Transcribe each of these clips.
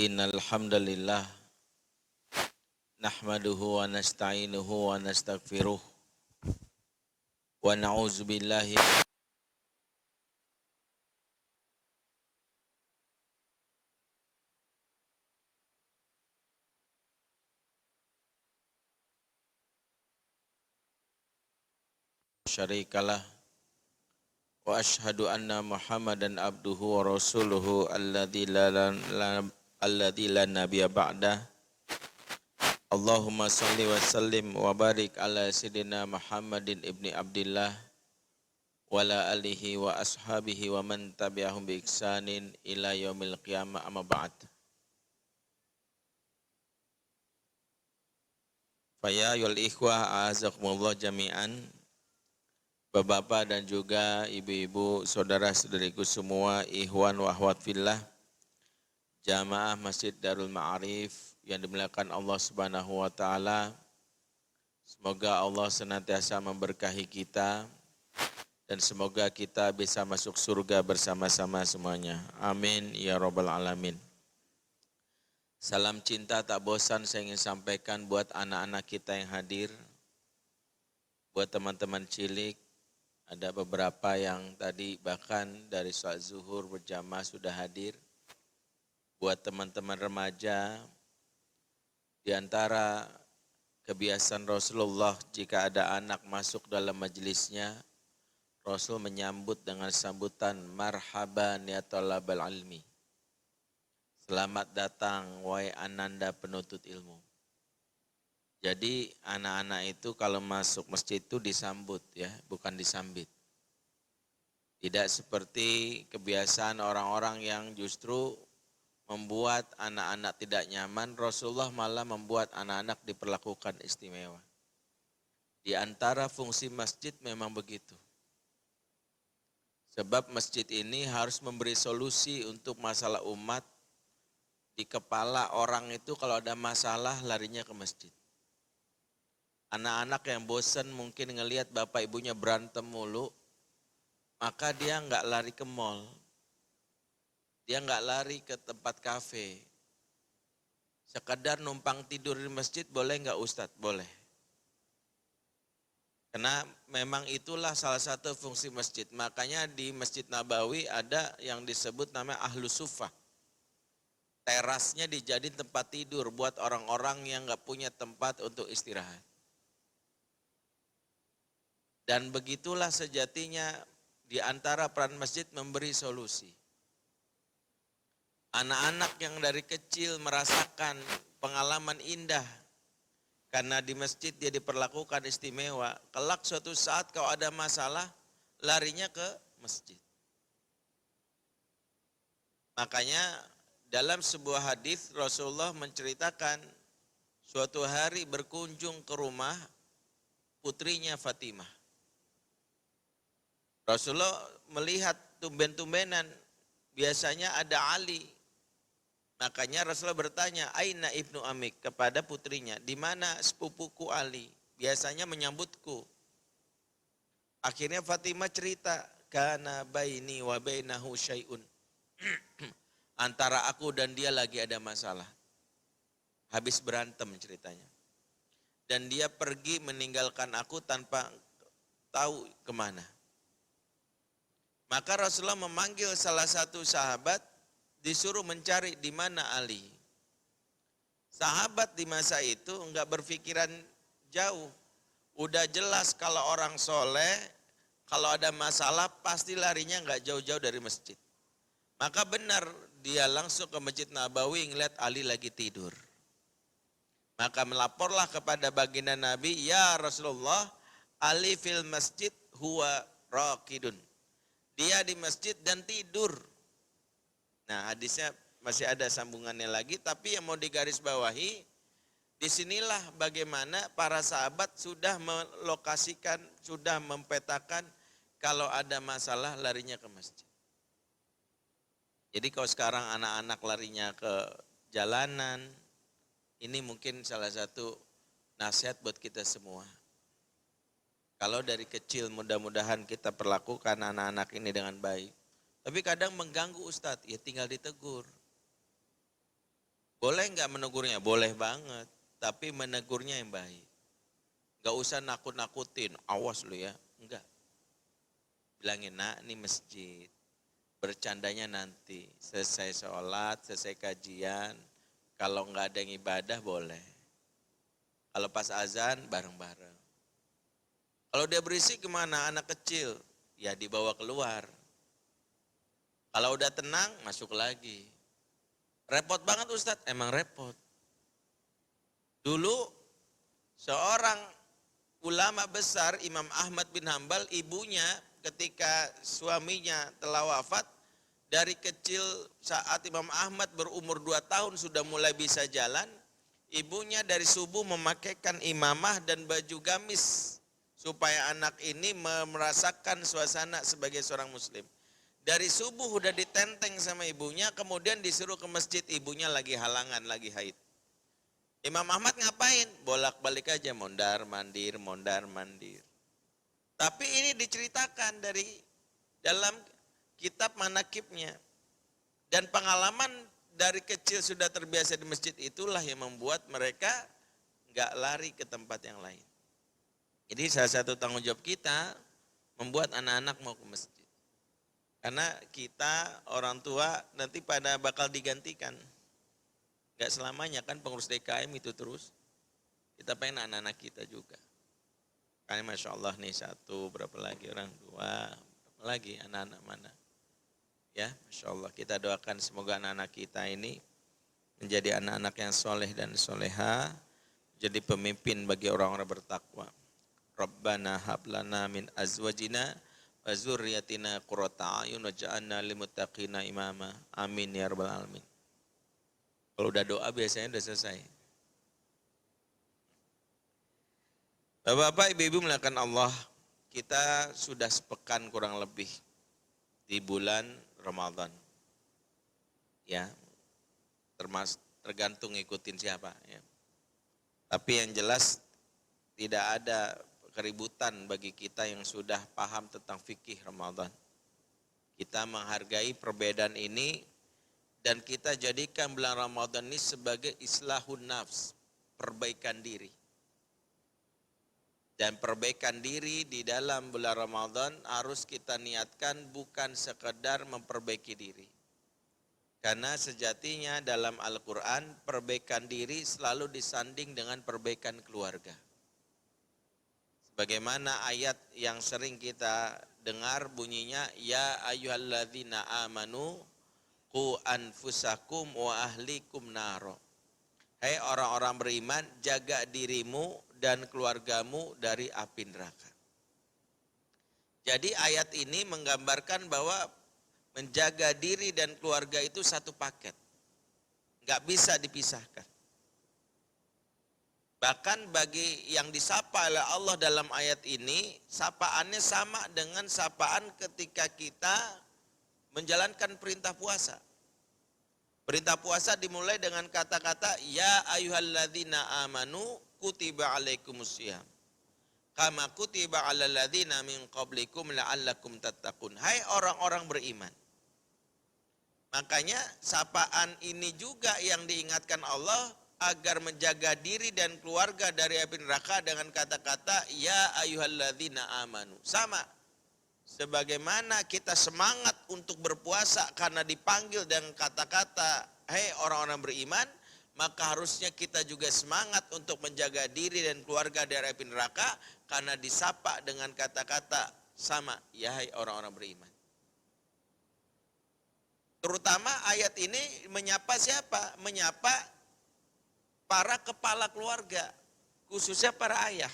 Innal hamdalillah nahmaduhu wa nasta'inuhu wa nastaghfiruh wa na'udzu billahi syarikalah wa asyhadu anna Muhammadan abduhu wa rasuluhu alladzi la nabiyya ba'dah. Allahumma salli wa sallim wa barik ala sayyidina Muhammadin ibni Abdillah wa ala alihi wa ashabihi wa man tabi'ahum bi ihsanin ila yaumil qiyamah amma ba'd. Faya yul ikhwah a'azakumullah jami'an. Bapak-bapak dan juga ibu-ibu, saudara-saudariku semua, ikhwan wa akhwat fillah, jamaah Masjid Darul Ma'arif yang dimuliakan Allah Subhanahu wa taala. Semoga Allah senantiasa memberkahi kita dan semoga kita bisa masuk surga bersama-sama semuanya. Amin ya rabbal alamin. Salam cinta tak bosan saya ingin sampaikan buat anak-anak kita yang hadir, buat teman-teman cilik. Ada beberapa yang tadi bahkan dari sholat zuhur berjamaah sudah hadir. Buat teman-teman remaja, di antara kebiasaan Rasulullah jika ada anak masuk dalam majelisnya, Rasul menyambut dengan sambutan marhaban ya talabal ilmi. Selamat datang wahai ananda penuntut ilmu. Jadi anak-anak itu kalau masuk masjid itu disambut ya, bukan disambit. Tidak seperti kebiasaan orang-orang yang justru membuat anak-anak tidak nyaman, Rasulullah malah membuat anak-anak diperlakukan istimewa. Di antara fungsi masjid memang begitu. Sebab masjid ini harus memberi solusi untuk masalah umat. Di kepala orang itu kalau ada masalah larinya ke masjid. Anak-anak yang bosan mungkin ngelihat bapak ibunya berantem mulu, maka dia nggak lari ke mall, dia nggak lari ke tempat kafe. Sekedar numpang tidur di masjid boleh nggak Ustadz? Boleh. Karena memang itulah salah satu fungsi masjid. Makanya di Masjid Nabawi ada yang disebut namanya Ahlus Suffah. Terasnya dijadiin tempat tidur buat orang-orang yang nggak punya tempat untuk istirahat. Dan begitulah sejatinya di antara peran masjid memberi solusi. Anak-anak yang dari kecil merasakan pengalaman indah karena di masjid dia diperlakukan istimewa. Kelak suatu saat kalau ada masalah larinya ke masjid. Makanya dalam sebuah hadis Rasulullah menceritakan suatu hari berkunjung ke rumah putrinya Fatimah. Rasulullah melihat tumben-tumbenan, biasanya ada Ali. Makanya Rasulullah bertanya, Aina ibnu amik, kepada putrinya, di mana sepupuku Ali? Biasanya menyambutku. Akhirnya Fatimah cerita, kana baini wa bainahu syai'un. Antara aku dan dia lagi ada masalah. Habis berantem ceritanya. Dan dia pergi meninggalkan aku tanpa tahu kemana. Maka Rasulullah memanggil salah satu sahabat, disuruh mencari di mana Ali. Sahabat di masa itu enggak berpikiran jauh. Udah jelas kalau orang soleh, kalau ada masalah pasti larinya enggak jauh-jauh dari masjid. Maka benar dia langsung ke Masjid Nabawi ngeliat Ali lagi tidur. Maka melaporlah kepada baginda Nabi, ya Rasulullah, Ali fil masjid huwa raqidun. Dia di masjid dan tidur. Nah hadisnya masih ada sambungannya lagi, tapi yang mau digarisbawahi, disinilah bagaimana para sahabat sudah melokasikan, sudah mempetakan kalau ada masalah larinya ke masjid. Jadi kalau sekarang anak-anak larinya ke jalanan, ini mungkin salah satu nasihat buat kita semua. Kalau dari kecil mudah-mudahan kita perlakukan anak-anak ini dengan baik. Tapi kadang mengganggu Ustadz, ya tinggal ditegur. Boleh nggak menegurnya? Boleh banget. Tapi menegurnya yang baik. Nggak usah nakut-nakutin, awas lu ya. Enggak. Bilangin, nak ini masjid. Bercandanya nanti. Selesai sholat, selesai kajian. Kalau nggak ada yang ibadah boleh. Kalau pas azan bareng-bareng. Kalau dia berisik kemana? Anak kecil. Ya dibawa keluar. Kalau udah tenang masuk lagi. Repot banget Ustadz, emang repot. Dulu seorang ulama besar Imam Ahmad bin Hambal, ibunya ketika suaminya telah wafat, dari kecil saat Imam Ahmad berumur 2 tahun sudah mulai bisa jalan, ibunya dari subuh memakaikan imamah dan baju gamis supaya anak ini merasakan suasana sebagai seorang muslim. Dari subuh udah ditenteng sama ibunya, kemudian disuruh ke masjid, ibunya lagi halangan, lagi haid. Imam Ahmad ngapain? Bolak-balik aja, mondar mandir, mondar mandir. Tapi ini diceritakan dari dalam kitab manakibnya. Dan pengalaman dari kecil sudah terbiasa di masjid itulah yang membuat mereka nggak lari ke tempat yang lain. Jadi salah satu tanggung jawab kita membuat anak-anak mau ke masjid. Karena kita orang tua nanti pada bakal digantikan. Gak selamanya kan pengurus DKM itu terus. Kita pengen anak-anak kita juga. Karena Masya Allah nih satu, berapa lagi orang dua, berapa lagi anak-anak mana. Ya Masya Allah kita doakan semoga anak-anak kita ini menjadi anak-anak yang soleh dan soleha. Jadi pemimpin bagi orang-orang bertakwa. Rabbana hablana min azwajina wa zurriyatina qurrata a'yun waj'alna lil muttaqina imama. Amin ya rabbal alamin. Kalau udah doa biasanya udah selesai. Bapak-bapak, ibu-ibu melakukan Allah, kita sudah sepekan kurang lebih di bulan Ramadan. Ya. Tergantung ngikutin siapa ya. Tapi yang jelas tidak ada keributan bagi kita yang sudah paham tentang fikih Ramadan. Kita menghargai perbedaan ini dan kita jadikan bulan Ramadan ini sebagai islahun nafs, perbaikan diri. Dan perbaikan diri di dalam bulan Ramadan harus kita niatkan bukan sekedar memperbaiki diri. Karena sejatinya dalam Al-Quran perbaikan diri selalu disanding dengan perbaikan keluarga. Bagaimana ayat yang sering kita dengar bunyinya, ya ayyuhalladzina amanu qu anfusakum wa ahlikum naro. Hai orang-orang beriman, jaga dirimu dan keluargamu dari api neraka. Jadi ayat ini menggambarkan bahwa menjaga diri dan keluarga itu satu paket. Enggak bisa dipisahkan. Bahkan bagi yang disapa oleh Allah dalam ayat ini, sapaannya sama dengan sapaan ketika kita menjalankan perintah puasa. Perintah puasa dimulai dengan kata-kata, ya ayyuhalladzina amanu kutiba alaikumusiyam. Kama kutiba alal ladzina min qablikum la'allakum tattaqun. Hai orang-orang beriman. Makanya sapaan ini juga yang diingatkan Allah agar menjaga diri dan keluarga dari api neraka dengan kata-kata ya ayyuhalladzina amanu. Sama. Sebagaimana kita semangat untuk berpuasa karena dipanggil dengan kata-kata hei orang-orang beriman, maka harusnya kita juga semangat untuk menjaga diri dan keluarga dari api neraka karena disapa dengan kata-kata sama, ya hai orang-orang beriman. Terutama ayat ini menyapa siapa? Menyapa para kepala keluarga, khususnya para ayah.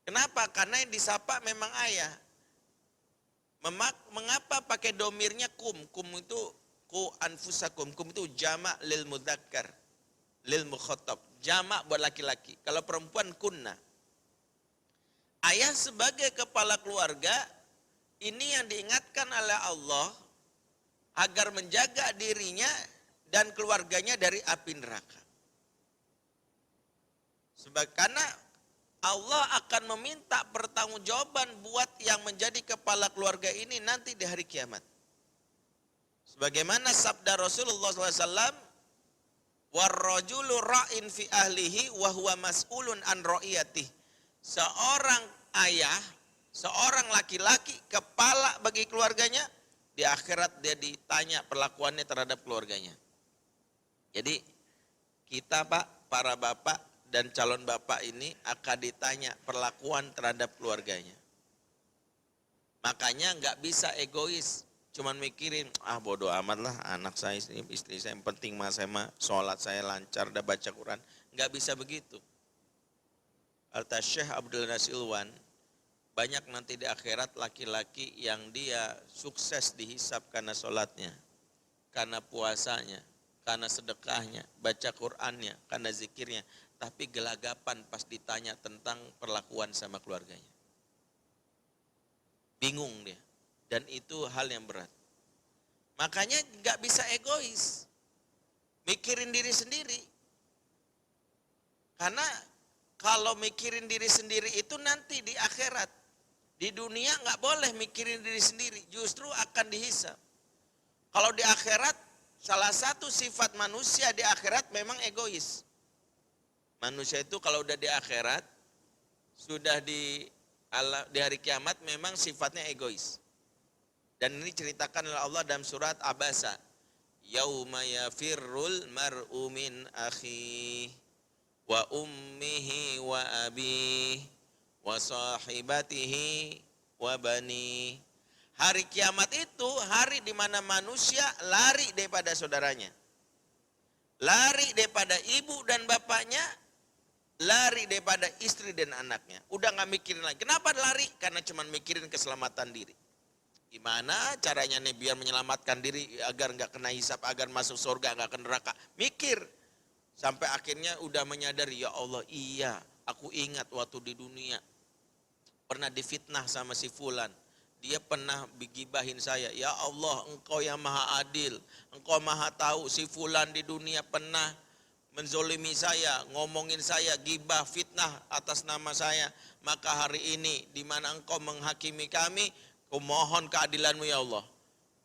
Kenapa? Karena yang disapa memang ayah. Mengapa pakai domirnya kum? Kum itu ku anfusakum. Kum itu jamak lil mudzakkar, lil mukhatab. Jamak buat laki-laki. Kalau perempuan kunna. Ayah sebagai kepala keluarga, ini yang diingatkan oleh Allah agar menjaga dirinya dan keluarganya dari api neraka. Karena Allah akan meminta pertanggungjawaban buat yang menjadi kepala keluarga ini nanti di hari kiamat. Sebagaimana sabda Rasulullah SAW, Warrajulu ra'in fi ahlihi wa huwa mas'ulun an ra'iyatih. Seorang ayah, seorang laki-laki kepala bagi keluarganya, di akhirat dia ditanya perlakuannya terhadap keluarganya. Jadi kita Pak, para bapak dan calon bapak ini akan ditanya perlakuan terhadap keluarganya. Makanya nggak bisa egois, cuman mikirin, bodoh amat lah anak saya, istri saya, yang penting mas saya mah sholat saya lancar, dah baca Quran. Nggak bisa begitu. Syekh Abdul Nasilwan, banyak nanti di akhirat laki-laki yang dia sukses dihisab karena sholatnya, karena puasanya, karena sedekahnya, baca Qurannya, karena zikirnya. Tapi gelagapan pas ditanya tentang perlakuan sama keluarganya. Bingung dia. Dan itu hal yang berat. Makanya gak bisa egois. Mikirin diri sendiri. Karena kalau mikirin diri sendiri itu nanti di akhirat. Di dunia gak boleh mikirin diri sendiri. Justru akan dihisab. Kalau di akhirat, salah satu sifat manusia di akhirat memang egois. Manusia itu kalau udah di akhirat, sudah di hari kiamat memang sifatnya egois. Dan ini ceritakan oleh Allah dalam surat Abasa. Yauma yafirrul mar'u min akhihi wa ummihi wa abihi wa sahibatihi wa bani. Hari kiamat itu hari di mana manusia lari daripada saudaranya. Lari daripada ibu dan bapaknya, lari daripada istri dan anaknya. Udah gak mikirin lagi. Kenapa lari? Karena cuma mikirin keselamatan diri. Gimana caranya nih biar menyelamatkan diri agar gak kena hisab, agar masuk surga, gak kena neraka. Mikir. Sampai akhirnya udah menyadari, ya Allah iya, aku ingat waktu di dunia. Pernah difitnah sama si fulan. Dia pernah gibahin saya. Ya Allah, engkau yang maha adil. Engkau maha tahu si fulan di dunia pernah menzolimi saya, ngomongin saya, gibah, fitnah atas nama saya. Maka hari ini di mana engkau menghakimi kami, ku mohon keadilanmu ya Allah.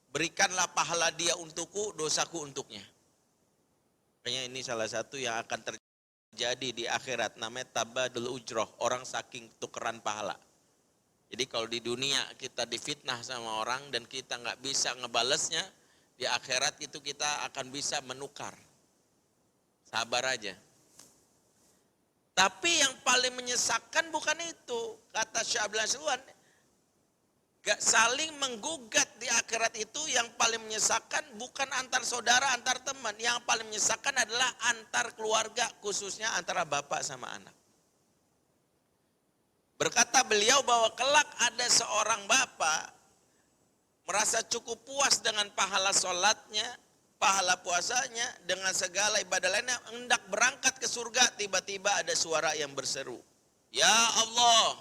Berikanlah pahala dia untukku, dosaku untuknya. Kayaknya ini salah satu yang akan terjadi di akhirat. Namanya tabadul ujroh, orang saking tukeran pahala. Jadi kalau di dunia kita difitnah sama orang dan kita nggak bisa ngebalesnya, di akhirat itu kita akan bisa menukar. Sabar aja. Tapi yang paling menyesakkan bukan itu. Kata Syekh Abdul Nasilwan, gak saling menggugat di akhirat itu yang paling menyesakkan bukan antar saudara, antar teman. Yang paling menyesakkan adalah antar keluarga, khususnya antara bapak sama anak. Berkata beliau bahwa kelak ada seorang bapak merasa cukup puas dengan pahala sholatnya, pahala puasanya, dengan segala ibadah lainnya, hendak berangkat ke surga, tiba-tiba ada suara yang berseru. Ya Allah,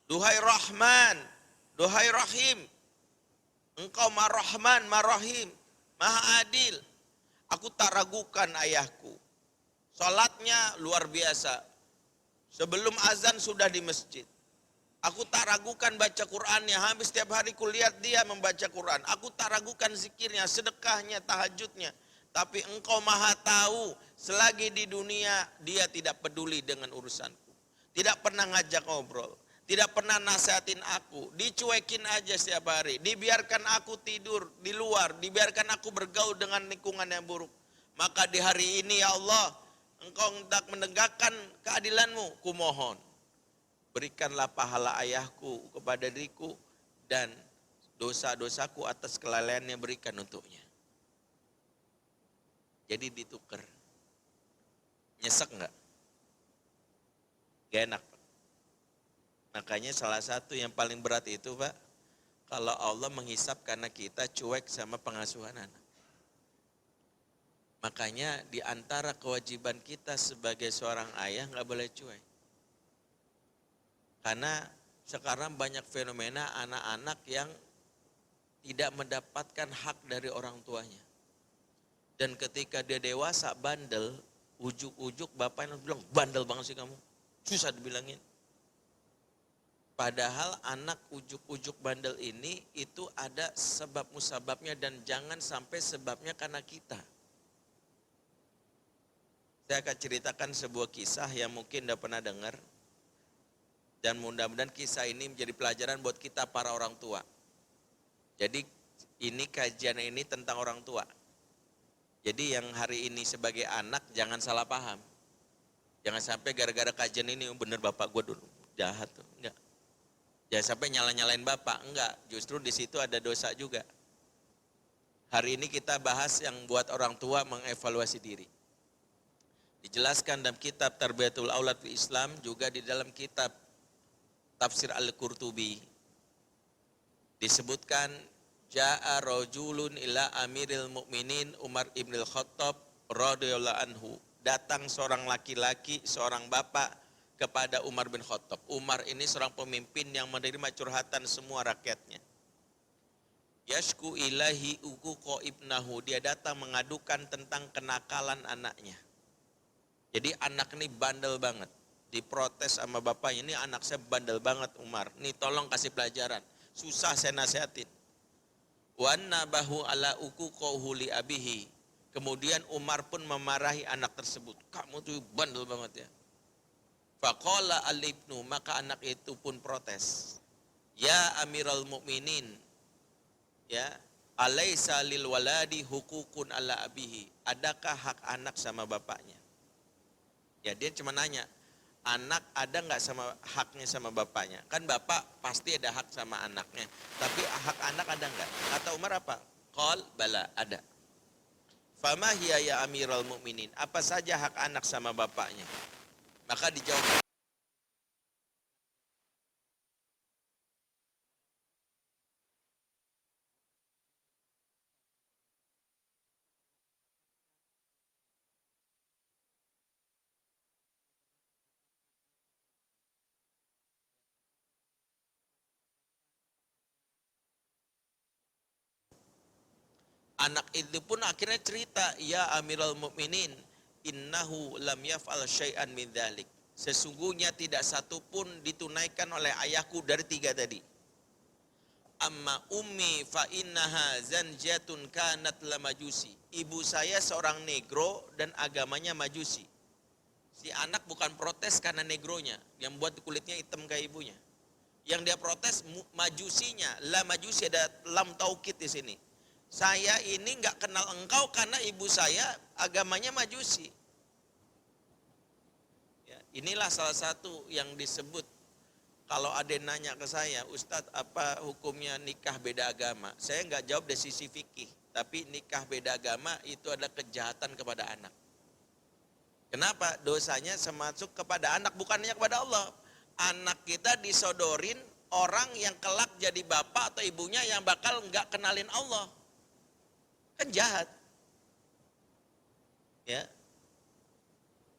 duhai Rahman, duhai Rahim, engkau Mar-Rahman, Mar-Rahim, Maha Adil. Aku tak ragukan ayahku, sholatnya luar biasa. Sebelum azan sudah di masjid. Aku tak ragukan baca Qur'annya, habis setiap hari kulihat dia membaca Qur'an. Aku tak ragukan zikirnya, sedekahnya, tahajudnya. Tapi engkau maha tahu, selagi di dunia dia tidak peduli dengan urusanku. Tidak pernah ngajak ngobrol, tidak pernah nasihatin aku, dicuekin aja setiap hari. Dibiarkan aku tidur di luar, dibiarkan aku bergaul dengan lingkungan yang buruk. Maka di hari ini ya Allah, engkau hendak menegakkan keadilanmu, kumohon. Berikanlah pahala ayahku kepada diriku dan dosa-dosaku atas kelalaiannya berikan untuknya. Jadi ditukar. Nyesek enggak? Gak enak. Makanya salah satu yang paling berat itu Pak, kalau Allah menghisap karena kita cuek sama pengasuhan anak. Makanya di antara kewajiban kita sebagai seorang ayah nggak boleh cuek. Karena sekarang banyak fenomena anak-anak yang tidak mendapatkan hak dari orang tuanya. Dan ketika dia dewasa bandel, ujuk-ujuk bapaknya bilang, bandel banget sih kamu. Susah dibilangin. Padahal anak ujuk-ujuk bandel ini itu ada sebab musababnya dan jangan sampai sebabnya karena kita. Saya akan ceritakan sebuah kisah yang mungkin udah pernah dengar. Dan mudah-mudahan kisah ini menjadi pelajaran buat kita para orang tua. Jadi ini kajian ini tentang orang tua. Jadi yang hari ini sebagai anak jangan salah paham. Jangan sampai gara-gara kajian ini bener bapak gue dulu jahat tuh. Enggak. Jangan sampai nyala-nyalain bapak. Enggak. Justru di situ ada dosa juga. Hari ini kita bahas yang buat orang tua mengevaluasi diri. Dijelaskan dalam kitab Tarbiyatul Aulad fil Islam, juga di dalam kitab Tafsir Al-Qurtubi. Disebutkan, Ja'a rajulun ila Amiril Mukminin Umar ibn al-Khattab radhiyallahu anhu. Datang seorang laki-laki, seorang bapak kepada Umar bin Khattab. Umar ini seorang pemimpin yang menerima curhatan semua rakyatnya. Yashku ilahi uquqa ibnahu. Dia datang mengadukan tentang kenakalan anaknya. Jadi anak ini bandel banget. Diprotes sama bapaknya, ini anak saya bandel banget Umar. Nih tolong kasih pelajaran. Susah saya nasihatin. Wa nabahu ala uquqahu li abihi. Kemudian Umar pun memarahi anak tersebut. Kamu tuh bandel banget ya. Faqala al-ibnu, maka anak itu pun protes. Ya Amirul Mukminin, ya, alaisa lil waladi hukukun ala abihi. Adakah hak anak sama bapaknya? Ya dia cuma nanya, anak ada nggak sama haknya sama bapaknya? Kan bapak pasti ada hak sama anaknya, tapi hak anak ada nggak? Kata Umar apa? Qal bala, ada. Fama hiya ya Amirul Mukminin, apa saja hak anak sama bapaknya? Maka dijawab, anak itu pun akhirnya cerita, ya Amirul Mukminin, innahu lam yaf'al syai'an min dzalik. Sesungguhnya tidak satu pun ditunaikan oleh ayahku dari tiga tadi. Amma ummi fa innaha zanjatun kanat la majusi. Ibu saya seorang negro dan agamanya majusi. Si anak bukan protes karena negronya, yang buat kulitnya hitam kayak ibunya. Yang dia protes majusinya, la majusi, ada lam taukid di sini. Saya ini nggak kenal engkau karena ibu saya agamanya majusi. Ya, inilah salah satu yang disebut, kalau ada yang nanya ke saya, Ustadz apa hukumnya nikah beda agama? Saya nggak jawab dari sisi fikih, tapi nikah beda agama itu adalah kejahatan kepada anak. Kenapa? Dosanya termasuk kepada anak, bukannya kepada Allah. Anak kita disodorin orang yang kelak jadi bapak atau ibunya yang bakal nggak kenalin Allah. Kan jahat. Ya.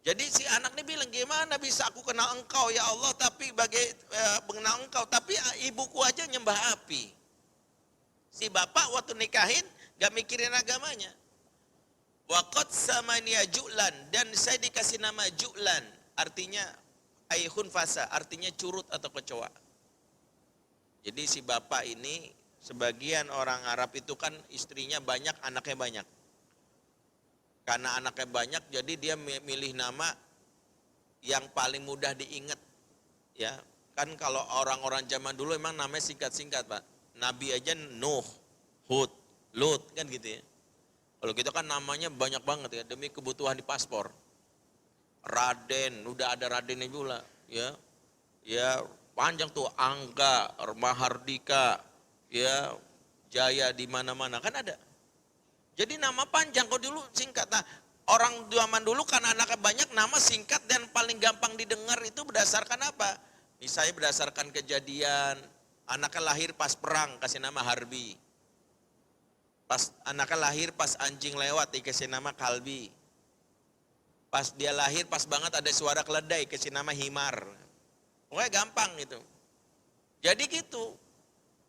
Jadi si anak ini bilang, gimana bisa aku kenal engkau ya Allah, tapi mengenal engkau, tapi ibuku aja nyembah api. Si bapak waktu nikahin gak mikirin agamanya. Waqad samaniya ju'lan, dan saya dikasih nama ju'lan, artinya aihun fasa, artinya curut atau kecoa. Jadi si bapak ini, sebagian orang Arab itu kan istrinya banyak, anaknya banyak. Karena anaknya banyak, jadi dia milih nama yang paling mudah diingat. Ya, kan kalau orang-orang zaman dulu emang namanya singkat-singkat, Pak. Nabi aja Nuh, Hud, Lut, kan gitu ya. Kalau kita kan namanya banyak banget ya, demi kebutuhan di paspor. Raden, udah ada Radennya juga, ya. Ya, panjang tuh, Angga, Mahardika, ya, Jaya di mana-mana kan ada. Jadi nama panjang, kok dulu singkat. Nah, orang zaman dulu karena anaknya banyak, nama singkat dan paling gampang didengar itu berdasarkan apa? Misalnya berdasarkan kejadian, anaknya lahir pas perang, kasih nama Harbi. Pas anaknya lahir pas anjing lewat, dikasih nama Kalbi. Pas dia lahir pas banget ada suara keledai, kasih nama Himar. Pokoknya gampang gitu. Jadi gitu.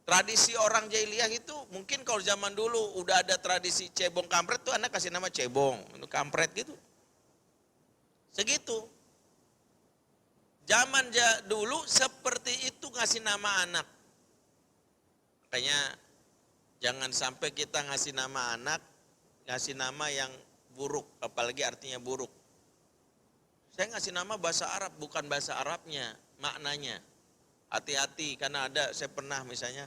Tradisi orang jahiliyah itu mungkin kalau zaman dulu udah ada tradisi cebong kampret tuh anak kasih nama cebong, kampret gitu. Segitu. Zaman dulu seperti itu ngasih nama anak. Makanya jangan sampai kita ngasih nama anak, ngasih nama yang buruk, apalagi artinya buruk. Saya ngasih nama bahasa Arab, bukan bahasa Arabnya, maknanya. Hati-hati, karena saya pernah misalnya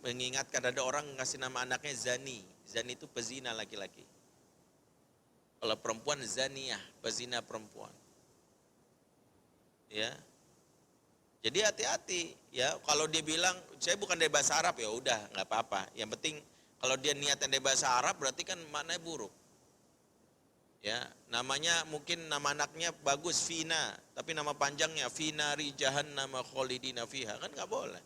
mengingatkan ada orang ngasih nama anaknya Zani. Zani itu pezina laki-laki. Kalau perempuan Zaniyah, pezina perempuan. Ya. Jadi hati-hati ya, kalau dia bilang saya bukan dari bahasa Arab ya udah nggak apa-apa. Yang penting kalau dia niatnya dari bahasa Arab berarti kan maknanya buruk. Ya, namanya mungkin nama anaknya bagus Vina, tapi nama panjangnya Vinari Jahannam Khalidina Fiha, kan nggak boleh.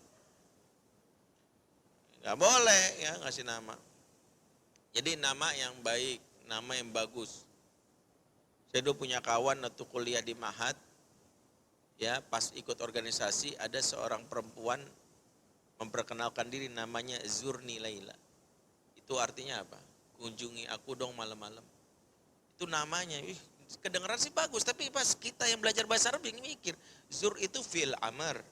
Nggak boleh ya ngasih nama. Jadi nama yang baik, nama yang bagus. Saya dulu punya kawan waktu kuliah di Mahat, ya pas ikut organisasi ada seorang perempuan memperkenalkan diri namanya Zurni Laila. Itu artinya apa? Kunjungi aku dong malam-malam. Itu namanya, kedengeran sih bagus, tapi pas kita yang belajar bahasa Arab yang mikir, zur itu fil amr.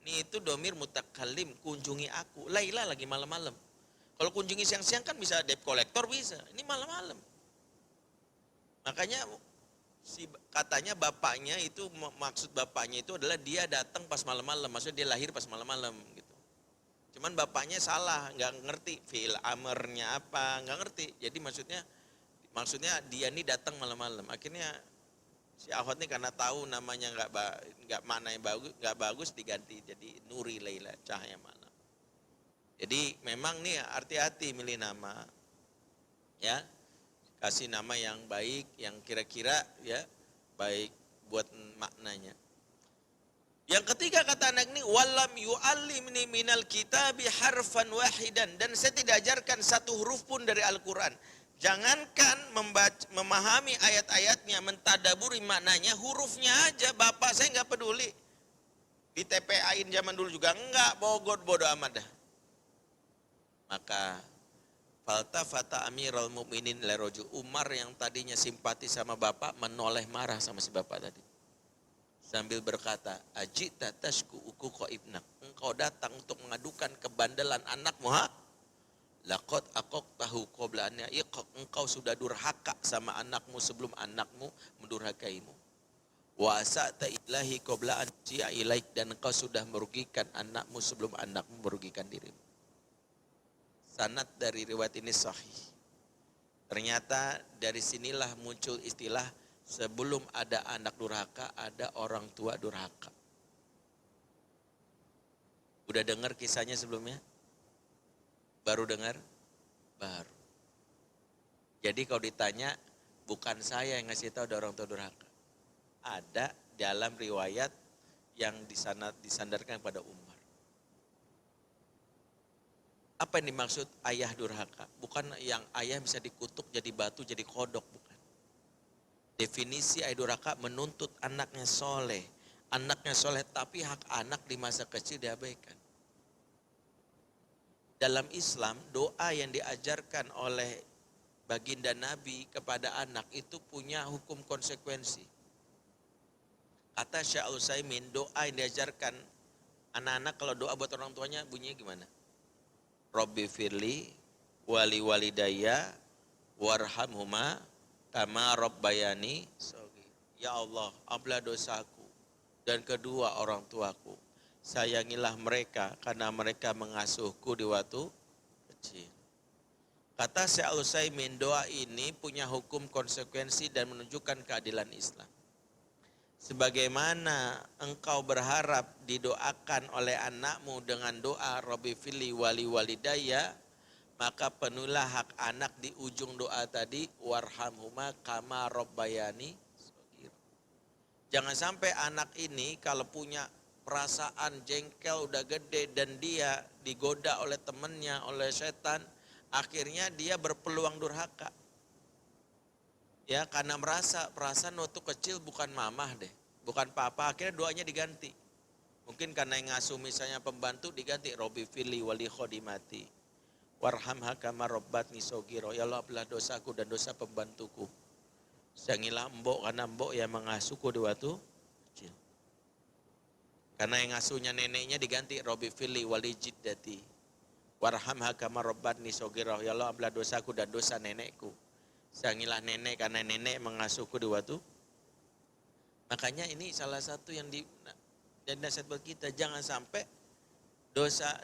Ini itu domir mutakallim, kunjungi aku. Laila lagi malam-malam. Kalau kunjungi siang-siang kan bisa debt collector bisa. Ini malam-malam. Makanya katanya bapaknya itu, maksud bapaknya itu adalah dia datang pas malam-malam, maksudnya dia lahir pas malam-malam gitu. Cuman bapaknya salah, nggak ngerti fil amrnya apa, nggak ngerti. Jadi maksudnya dia ini datang malam-malam. Akhirnya si Ahwat ini karena tahu namanya nggak maknanya bagus, nggak bagus diganti jadi Nuri Laila, cahaya malam. Jadi memang nih hati-hati milih nama, ya kasih nama yang baik, yang kira-kira ya baik buat maknanya. Yang ketiga kata anak ini, walam yu'allimni minal kitabi harfan wahidan, dan saya tidak ajarkan satu huruf pun dari Al-Quran. Jangankan memahami ayat-ayatnya, mentadaburi maknanya, hurufnya aja bapak saya nggak peduli. Di TPA-in zaman dulu juga enggak, bodoh amat dah. Maka faltafata amiral mu'minin leroju, Umar yang tadinya simpati sama bapak menoleh marah sama si bapak tadi. Sambil berkata, ajita tashku ukuko ibnak, engkau datang untuk mengadukan kebandelan anakmu, ha? Laqad aqaqtahu qabla an ya'iqaq, engkau sudah durhaka sama anakmu sebelum anakmu mendurhakaimu. Wa asa'ta ilahi qabla an ji'a ilaik, dan engkau sudah merugikan anakmu sebelum anakmu merugikan dirimu. Sanad dari riwayat ini sahih. Ternyata dari sinilah muncul istilah sebelum ada anak durhaka, ada orang tua durhaka. Udah dengar kisahnya sebelumnya? Baru dengar? Baru. Jadi kalau ditanya, bukan saya yang ngasih tahu ada orang tua durhaka. Ada dalam riwayat yang disandarkan pada Umar. Apa yang dimaksud ayah durhaka? Bukan yang ayah bisa dikutuk jadi batu, jadi kodok, bukan. Definisi ayah durhaka menuntut anaknya soleh. Anaknya soleh tapi hak anak di masa kecil diabaikan. Dalam Islam, doa yang diajarkan oleh baginda Nabi kepada anak itu punya hukum konsekuensi. Kata Syekh Al-Utsaimin, doa yang diajarkan anak-anak kalau doa buat orang tuanya bunyinya gimana? Rabbi firli wali walidayya warhamhuma kama rabbayani shaghir. Ya Allah, ampunilah dosaku dan kedua orang tuaku. Sayangilah mereka karena mereka mengasuhku di waktu kecil. Kata Syekh Al-Utsaimin, doa ini punya hukum konsekuensi dan menunjukkan keadilan Islam. Sebagaimana engkau berharap didoakan oleh anakmu dengan doa Rabbi fili wali walidayya, maka penuhilah hak anak di ujung doa tadi, warhamhuma kama rabbayani shaghir. Jangan sampai anak ini kalau punya perasaan jengkel udah gede dan dia digoda oleh temannya, oleh setan, akhirnya dia berpeluang durhaka. Ya, karena merasa perasaan waktu kecil bukan mamah deh, bukan papa, akhirnya doanya diganti. Mungkin karena yang ngasuh misalnya pembantu diganti Robbi fili wali khodimati warhamha kama rabbatni shaghira. Ya Allah, ampunilah dosaku dan dosa pembantuku. Sayangilah mbok karena mbok yang mengasuhku di waktu kecil. Karena yang ngasuhnya neneknya diganti Robbi fili wali jiddati warhamha kama rabbatni shaghira. Ya Allah, ampunilah dosaku dan dosa nenekku. Sayangilah nenek karena nenek mengasuhku di waktu Makanya ini salah satu yang jadi nasihat buat kita, jangan sampai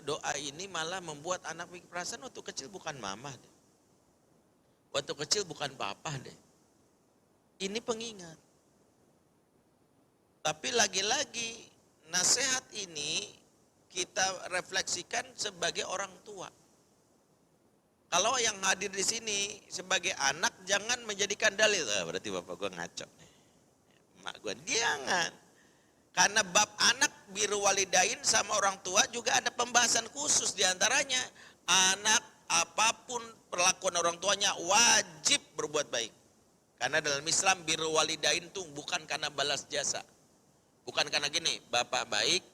doa ini malah membuat anak mikir, perasaan waktu kecil bukan mama deh. Waktu kecil bukan papa deh. Ini pengingat. Tapi lagi-lagi nasihat ini kita refleksikan sebagai orang tua. Kalau yang hadir di sini sebagai anak jangan menjadikan dalil. Berarti bapak gue ngaco nih. Mak gue jangan. Karena bab anak biru walidain sama orang tua juga ada pembahasan khusus, diantaranya anak apapun perlakuan orang tuanya wajib berbuat baik. Karena dalam Islam biru walidain itu bukan karena balas jasa. Bukan karena gini, bapak baik,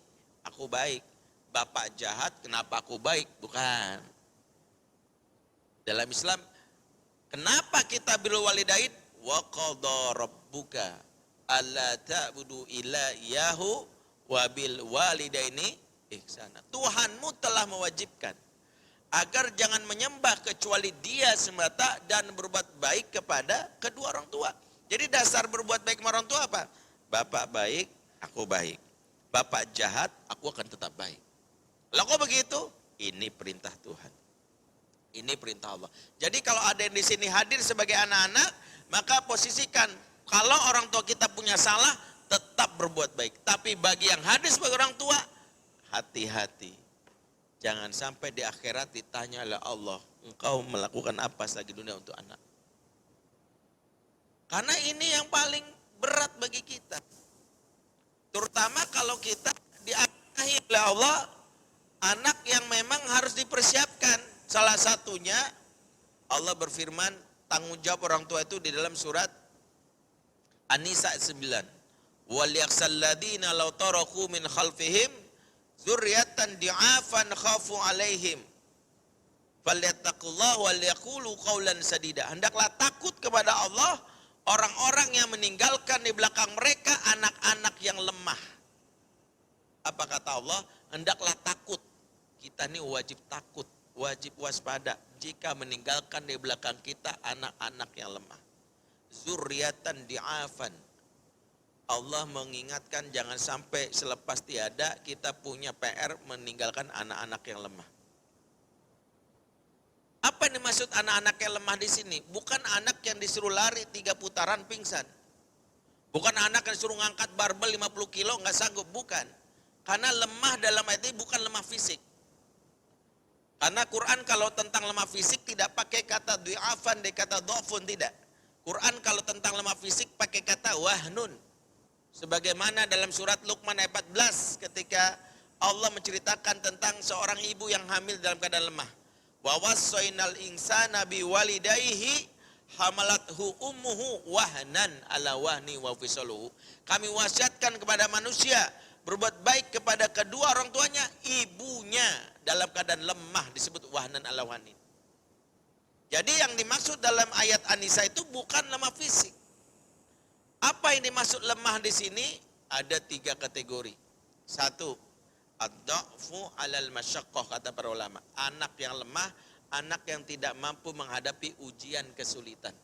aku baik. Bapak jahat, kenapa aku baik? Bukan. Dalam Islam, kenapa kita biru walidain? Wa qadha rabbuka alla ta'budu illa iyyahu wa bil walidaini ihsana. Tuhanmu telah mewajibkan agar jangan menyembah kecuali Dia semata dan berbuat baik kepada kedua orang tua. Jadi dasar berbuat baik sama orang tua apa? Bapak baik, aku baik. Bapak jahat, aku akan tetap baik. Lah kok begitu? Ini perintah Tuhan. Ini perintah Allah. Jadi kalau ada yang di sini hadir sebagai anak-anak, maka posisikan kalau orang tua kita punya salah, tetap berbuat baik. Tapi bagi yang hadir sebagai orang tua, hati-hati. Jangan sampai di akhirat ditanya oleh Allah, engkau melakukan apa selagi dunia untuk anak. Karena ini yang paling berat bagi kita. Terutama kalau kita dianugerahai oleh Allah, anak yang memang harus dipersiapkan. Salah satunya Allah berfirman, tanggung jawab orang tua itu di dalam surat An-Nisa 9. Wal yakhshal ladzina law taraku min khalfihim dzurriyyatan di'afan khafu 'alaihim falyattaqullaha wal yaqulu qawlan sadida. Hendaklah takut kepada Allah orang-orang yang meninggalkan di belakang mereka anak-anak yang lemah. Apa kata Allah? Hendaklah takut. Kita ini wajib takut, wajib waspada jika meninggalkan di belakang kita anak-anak yang lemah. Zurriyatan di'afan. Allah mengingatkan jangan sampai selepas tiada kita punya PR meninggalkan anak-anak yang lemah. Apa yang dimaksud anak-anak yang lemah di sini? Bukan anak yang disuruh lari 3 putaran pingsan. Bukan anak yang disuruh ngangkat barbel 50 kilo nggak sanggup, bukan. Karena lemah dalam ayat ini bukan lemah fisik. Karena Quran kalau tentang lemah fisik tidak pakai kata du'afan, dia kata dhafun, tidak. Quran kalau tentang lemah fisik pakai kata wahnun. Sebagaimana dalam surat Luqman ayat 14 ketika Allah menceritakan tentang seorang ibu yang hamil dalam keadaan lemah. Wa wassaynal insana biwalidayhi hamalathu ummuhu wahnan ala wahni wa fisaluhu. Kami wasiatkan kepada manusia berbuat baik kepada kedua orang tuanya, ibunya dalam keadaan lemah disebut wahnan ala wahnin. Jadi yang dimaksud dalam ayat An-Nisa itu bukan lemah fisik. Apa yang dimaksud lemah di sini? Ada 3 kategori. 1, ad-dha'fu 'alal masyaqqah kata para ulama. Anak yang lemah, anak yang tidak mampu menghadapi ujian kesulitan.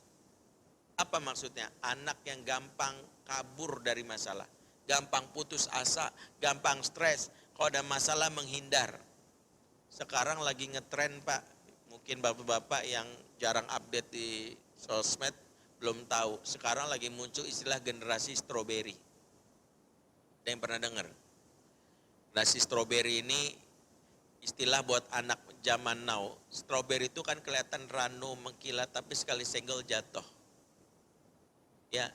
Apa maksudnya? Anak yang gampang kabur dari masalah, gampang putus asa, gampang stres, kalau ada masalah menghindar. Sekarang lagi ngetren Pak, mungkin bapak-bapak yang jarang update di sosmed belum tahu. Sekarang lagi muncul istilah generasi stroberi. Ada yang pernah dengar? Generasi stroberi ini istilah buat anak zaman now. Stroberi itu kan kelihatan ranu mengkilat tapi sekali senggol jatuh. Ya,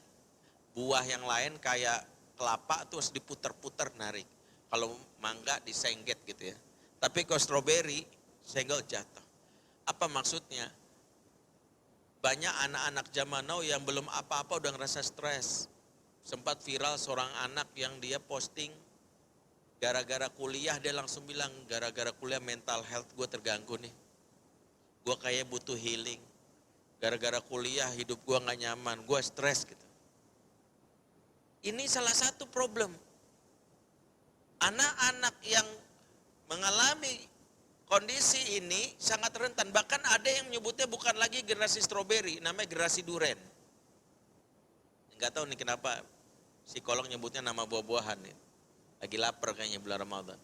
buah yang lain kayak kelapa terus diputer-puter narik. Kalau mangga disengget gitu ya. Tapi kalau stroberi senggol jatuh. Apa maksudnya? Banyak anak-anak zaman now yang belum apa-apa udah ngerasa stres. Sempat viral seorang anak yang dia posting gara-gara kuliah, dia langsung bilang gara-gara kuliah mental health gue terganggu nih. Gue kayak butuh healing. Gara-gara kuliah hidup gue gak nyaman, gue stres gitu. Ini salah satu problem. Anak-anak yang mengalami kondisi ini sangat rentan. Bahkan ada yang menyebutnya bukan lagi generasi stroberi, namanya generasi duren. Enggak tahu nih kenapa Psikolog nyebutnya nama buah-buahan nih. Lagi lapar kayaknya bulan Ramadan.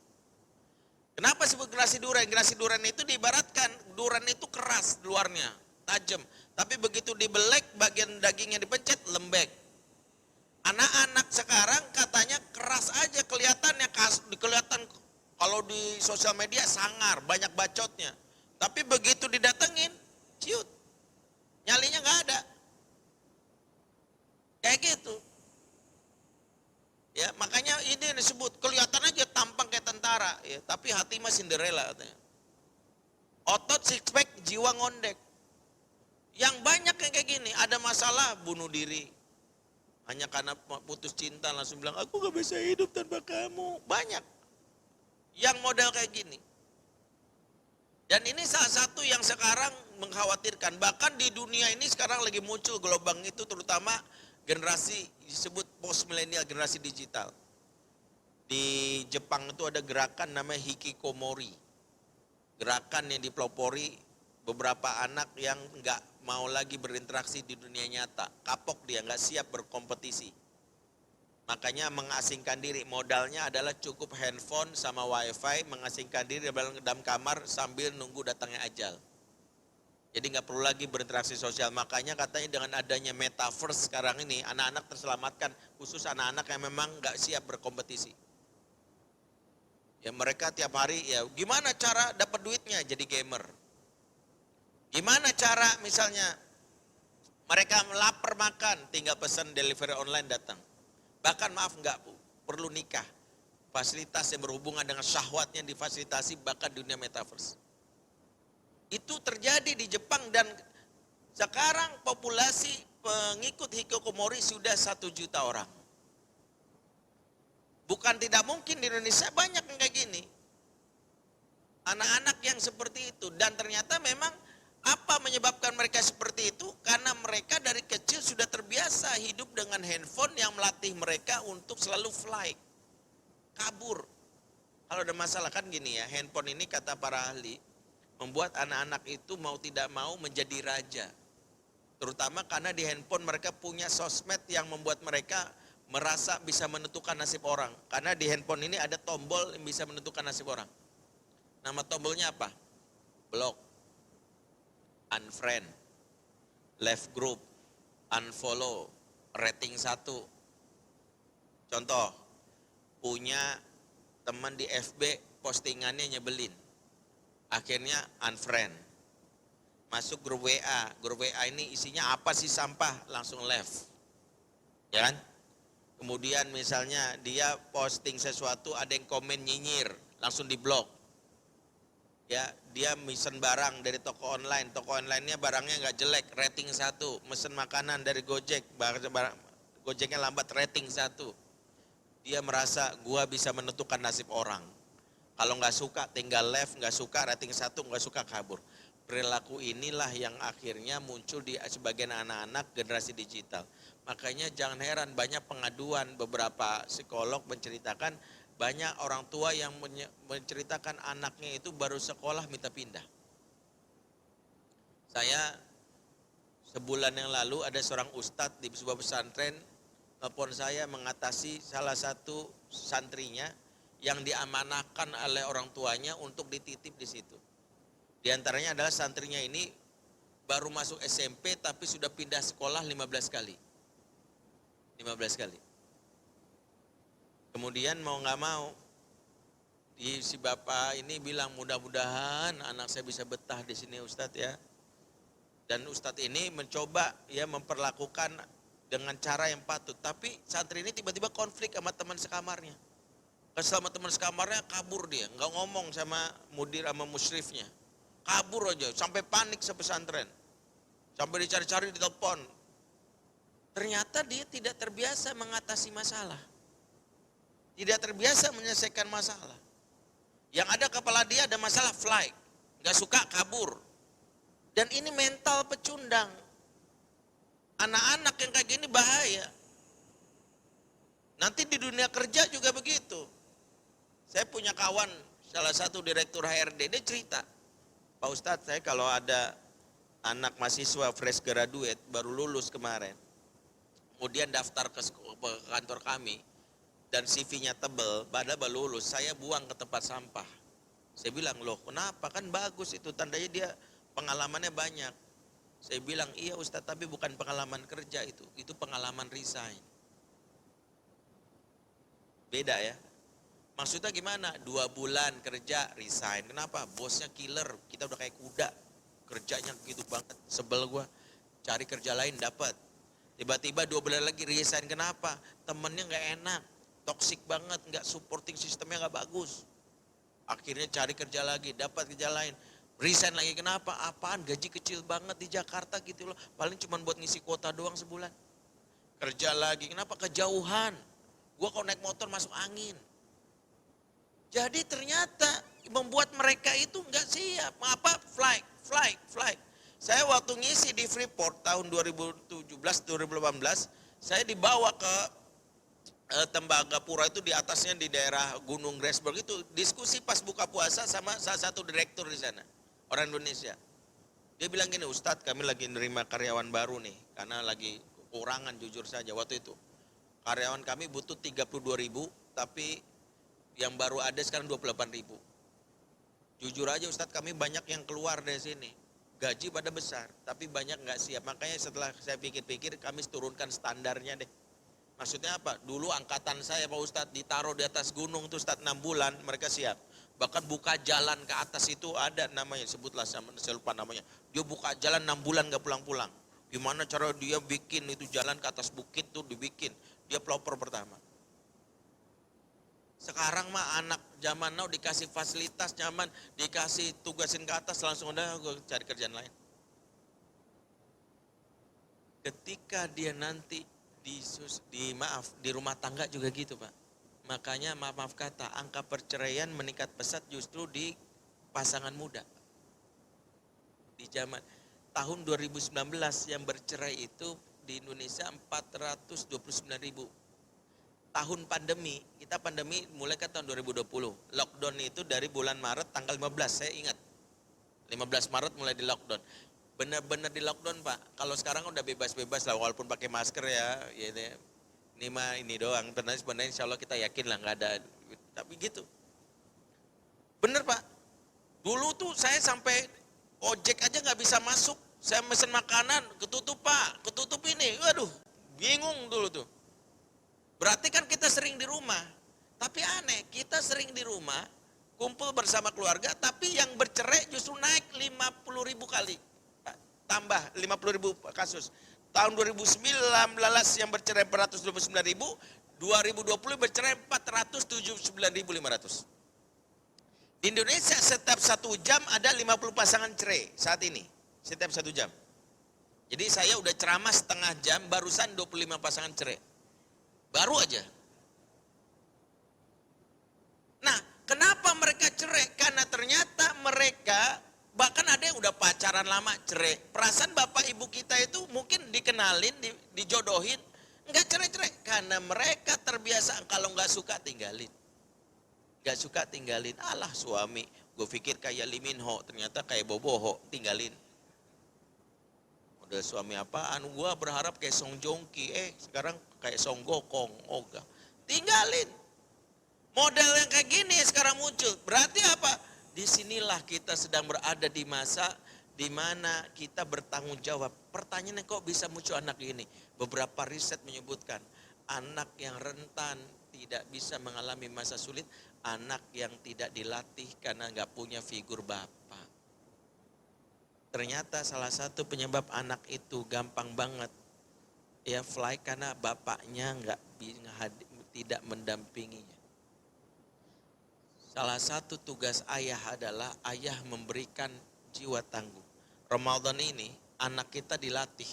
Kenapa disebut generasi duren? Generasi duren itu diibaratkan, duren itu keras luarnya, tajam. Tapi begitu dibelek, bagian dagingnya dipencet, lembek. Anak-anak sekarang katanya keras aja kelihatannya, kelihatan kalau di sosial media sangar, banyak bacotnya. Tapi begitu didatengin, ciut. Nyalinya nggak ada. Kayak gitu. Ya, makanya ini yang disebut kelihatan aja tampang kayak tentara, ya, tapi hati mah Cinderella katanya. Otot six pack, jiwa ngondek. Yang banyak yang kayak gini, ada masalah bunuh diri. Hanya karena putus cinta langsung bilang, aku gak bisa hidup tanpa kamu. Banyak yang model kayak gini. Dan ini salah satu yang sekarang mengkhawatirkan. Bahkan di dunia ini sekarang lagi muncul gelombang itu, terutama generasi disebut post milenial, generasi digital. Di Jepang itu ada gerakan namanya hikikomori. Gerakan yang dipelopori beberapa anak yang nggak mau lagi berinteraksi di dunia nyata. Kapok dia, nggak siap berkompetisi. Makanya mengasingkan diri, modalnya adalah cukup handphone sama wifi, mengasingkan diri dalam kamar sambil nunggu datangnya ajal. Jadi nggak perlu lagi berinteraksi sosial. Makanya katanya dengan adanya metaverse sekarang ini, anak-anak terselamatkan, khusus anak-anak yang memang nggak siap berkompetisi. Ya mereka tiap hari, ya gimana cara dapat duitnya jadi gamer? Gimana cara misalnya mereka lapar makan, tinggal pesan delivery online datang. Bahkan maaf nggak perlu nikah. Fasilitas yang berhubungan dengan syahwatnya difasilitasi bahkan di dunia metaverse. Itu terjadi di Jepang dan sekarang populasi pengikut hikikomori sudah 1 juta orang. Bukan tidak mungkin di Indonesia banyak yang kayak gini. Anak-anak yang seperti itu. Dan ternyata memang apa menyebabkan mereka seperti itu? Karena mereka dari kecil sudah terbiasa hidup dengan handphone yang melatih mereka untuk selalu flight. Kabur. Kalau ada masalah kan gini ya, handphone ini kata para ahli, membuat anak-anak itu mau tidak mau menjadi raja. Terutama karena di handphone mereka punya sosmed yang membuat mereka merasa bisa menentukan nasib orang. Karena di handphone ini ada tombol yang bisa menentukan nasib orang. Nama tombolnya apa? Block, unfriend, left group, unfollow, rating 1. Contoh, punya teman di FB postingannya nyebelin. Akhirnya unfriend. Masuk grup WA. Grup WA ini isinya apa sih sampah? Langsung left. Ya kan? Kemudian misalnya dia posting sesuatu, ada yang komen nyinyir, langsung diblok. Ya, dia mesen barang dari toko online. Toko online-nya barangnya nggak jelek, rating 1. Mesen makanan dari Gojek, Gojeknya lambat, rating 1. Dia merasa gua bisa menentukan nasib orang. Kalau nggak suka tinggal left, nggak suka rating 1, nggak suka kabur. Perilaku inilah yang akhirnya muncul di sebagian anak-anak generasi digital. Makanya jangan heran banyak pengaduan, beberapa psikolog menceritakan banyak orang tua yang menceritakan anaknya itu baru sekolah minta pindah. Saya sebulan yang lalu ada seorang ustadz di sebuah pesantren telepon saya mengatasi salah satu santrinya yang diamanahkan oleh orang tuanya untuk dititip di situ. Di antaranya adalah santrinya ini baru masuk SMP tapi sudah pindah sekolah 15 kali. 15 kali. Kemudian mau nggak mau, si bapak ini bilang mudah-mudahan anak saya bisa betah di sini Ustadz ya. Dan Ustadz ini mencoba ya memperlakukan dengan cara yang patut. Tapi santri ini tiba-tiba konflik sama teman sekamarnya. Sama teman sekamarnya kabur dia, nggak ngomong sama mudir sama musyrifnya. Kabur aja, sampai panik sepesantren. Sampai dicari-cari di telepon. Ternyata dia tidak terbiasa mengatasi masalah. Tidak terbiasa menyelesaikan masalah. Yang ada kepala dia ada masalah flight. Nggak suka kabur. Dan ini mental pecundang. Anak-anak yang kayak gini bahaya. Nanti di dunia kerja juga begitu. Saya punya kawan, salah satu direktur HRD, dia cerita, Pak Ustadz saya kalau ada anak mahasiswa fresh graduate, baru lulus kemarin, kemudian daftar ke kantor kami, dan CV-nya tebel, padahal baru lulus, saya buang ke tempat sampah. Saya bilang, loh kenapa, kan bagus itu, tandanya dia pengalamannya banyak. Saya bilang, iya Ustadz, tapi bukan pengalaman kerja itu pengalaman resign. Beda ya. Maksudnya gimana? 2 bulan kerja, resign. Kenapa? Bosnya killer, kita udah kayak kuda. Kerjanya gitu banget, sebel gua. Cari kerja lain dapat. Tiba-tiba 2 bulan lagi resign. Kenapa? Temennya nggak enak, toksik banget, nggak supporting sistemnya nggak bagus. Akhirnya cari kerja lagi, dapat kerja lain. Resign lagi, kenapa? Apaan? Gaji kecil banget di Jakarta gitu loh. Paling cuma buat ngisi kuota doang sebulan. Kerja lagi, kenapa? Kejauhan. Gua kalau naik motor masuk angin. Jadi ternyata membuat mereka itu nggak siap. Apa? Flight. Saya waktu ngisi di Freeport tahun 2017-2018, saya dibawa ke Tembagapura, itu di atasnya di daerah Gunung Grasberg, itu diskusi pas buka puasa sama salah satu direktur di sana, orang Indonesia. Dia bilang gini, Ustadz kami lagi nerima karyawan baru nih, karena lagi kekurangan jujur saja waktu itu. Karyawan kami butuh 32.000, tapi yang baru ada sekarang 28.000. Jujur aja Ustadz, kami banyak yang keluar dari sini. Gaji pada besar, tapi banyak nggak siap. Makanya setelah saya pikir-pikir, kami turunkan standarnya deh. Maksudnya apa? Dulu angkatan saya Pak Ustadz ditaruh di atas gunung tuh Ustadz 6 bulan, mereka siap. Bahkan buka jalan ke atas itu ada namanya, sebutlah saya lupa namanya. Dia buka jalan 6 bulan nggak pulang-pulang. Gimana cara dia bikin itu jalan ke atas bukit tuh dibikin. Dia pelopor pertama. Sekarang mah anak zaman now dikasih fasilitas nyaman, dikasih tugasin ke atas langsung udah gue cari kerjaan lain. Ketika dia nanti di rumah tangga juga gitu Pak. Makanya maaf kata, angka perceraian meningkat pesat justru di pasangan muda. Di zaman tahun 2019 yang bercerai itu di Indonesia 429.000. Tahun pandemi, kita pandemi mulai ke tahun 2020. Lockdown itu dari bulan Maret tanggal 15, saya ingat. 15 Maret mulai di lockdown. Benar-benar di lockdown Pak. Kalau sekarang udah bebas-bebas lah, walaupun pakai masker ya. Ini mah ini doang. Sebenarnya insya Allah kita yakin lah nggak ada. Tapi gitu. Bener Pak. Dulu tuh saya sampai ojek aja nggak bisa masuk. Saya mesen makanan, ketutup Pak, ketutup ini. Waduh, bingung dulu tuh. Berarti kan kita sering di rumah, tapi aneh, kita sering di rumah, kumpul bersama keluarga, tapi yang bercerai justru naik 50.000 kali, tambah 50.000 kasus. Tahun 2019 yang bercerai 429.000, 2020 bercerai 479.500. Di Indonesia setiap 1 jam ada 50 pasangan cerai saat ini, setiap 1 jam. Jadi saya udah ceramah setengah jam, barusan 25 pasangan cerai. Baru aja. Nah, kenapa mereka cerai? Karena ternyata mereka, bahkan ada yang udah pacaran lama cerai. Perasaan bapak ibu kita itu mungkin dikenalin, dijodohin, enggak cerai-cerai. Karena mereka terbiasa kalau enggak suka tinggalin. Enggak suka tinggalin. Alah suami, gue pikir kayak Lee Min Ho, ternyata kayak Boboho, tinggalin. Udah suami apaan, gua berharap kayak Song Joong Ki, sekarang kayak Song Gokong, Oga. Tinggalin. Model yang kayak gini sekarang muncul. Berarti apa? Disinilah kita sedang berada di masa di mana kita bertanggung jawab. Pertanyaannya kok bisa muncul anak ini? Beberapa riset menyebutkan anak yang rentan tidak bisa mengalami masa sulit, anak yang tidak dilatih karena nggak punya figur bapak. Ternyata salah satu penyebab anak itu gampang banget ya fly karena bapaknya tidak mendampinginya. Salah satu tugas ayah adalah ayah memberikan jiwa tangguh. Ramadan ini anak kita dilatih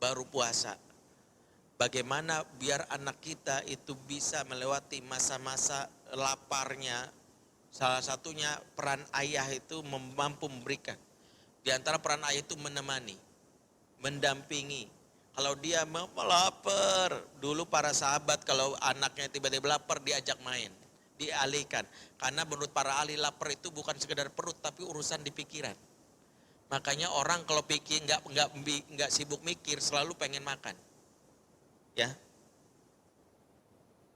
baru puasa. Bagaimana biar anak kita itu bisa melewati masa-masa laparnya. Salah satunya peran ayah itu mampu memberikan. Di antara peran ayah itu menemani, mendampingi. Kalau dia mau lapar, dulu para sahabat kalau anaknya tiba-tiba lapar diajak main, dialihkan. Karena menurut para ahli lapar itu bukan sekedar perut tapi urusan di pikiran. Makanya orang kalau pikir nggak sibuk mikir selalu pengen makan. Ya.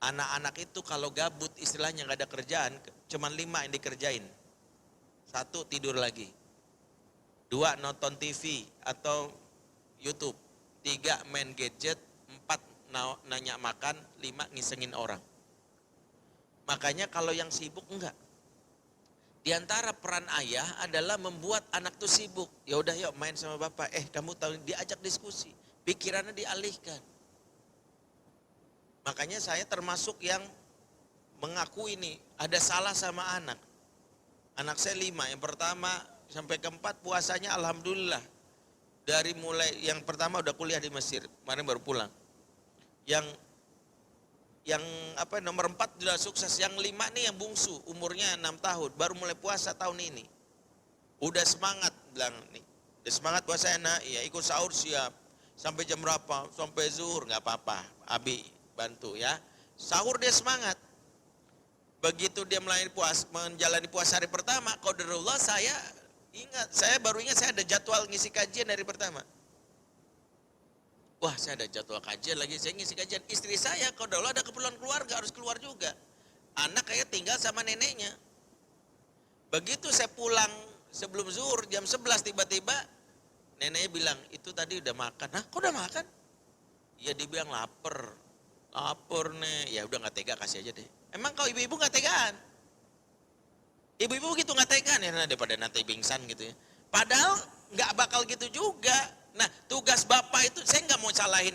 Anak-anak itu kalau gabut istilahnya nggak ada kerjaan, cuma 5 yang dikerjain. 1 tidur lagi. 2 nonton TV atau YouTube. 3 main gadget. 4 nanya makan. 5 ngisengin orang. Makanya kalau yang sibuk enggak. Di antara peran ayah adalah membuat anak tuh sibuk. Ya udah yuk main sama bapak. Kamu tahu, diajak diskusi. Pikirannya dialihkan. Makanya saya termasuk yang mengaku ini ada salah sama anak. Anak saya 5, yang pertama sampai ke-4 puasanya alhamdulillah. Dari mulai yang pertama udah kuliah di Mesir, kemarin baru pulang. Yang nomor 4 sudah sukses, yang 5 nih yang bungsu, umurnya 6 tahun, baru mulai puasa tahun ini. Udah semangat bilang nih. Udah semangat puasa enak, ya ikut sahur siap. Sampai jam berapa? Sampai zuhur enggak apa-apa. Abi bantu ya. Sahur dia semangat. Begitu dia menjalani puasa hari pertama, qadarullah saya baru ingat saya ada jadwal ngisi kajian dari pertama. Wah, saya ada jadwal kajian lagi, saya ngisi kajian. Istri saya qadarullah ada keperluan keluarga, harus keluar juga. Anak kayak tinggal sama neneknya. Begitu saya pulang sebelum zuhur jam 11 tiba-tiba neneknya bilang, "Itu tadi udah makan." "Hah, kok udah makan?" Ya dia bilang lapar. Lapar nih, ya udah nggak tega kasih aja deh. Emang kalau ibu-ibu nggak tegaan? Ibu-ibu gitu nggak tegaan ya, daripada nanti pingsan gitu ya. Padahal nggak bakal gitu juga. Nah tugas bapak itu, saya nggak mau salahin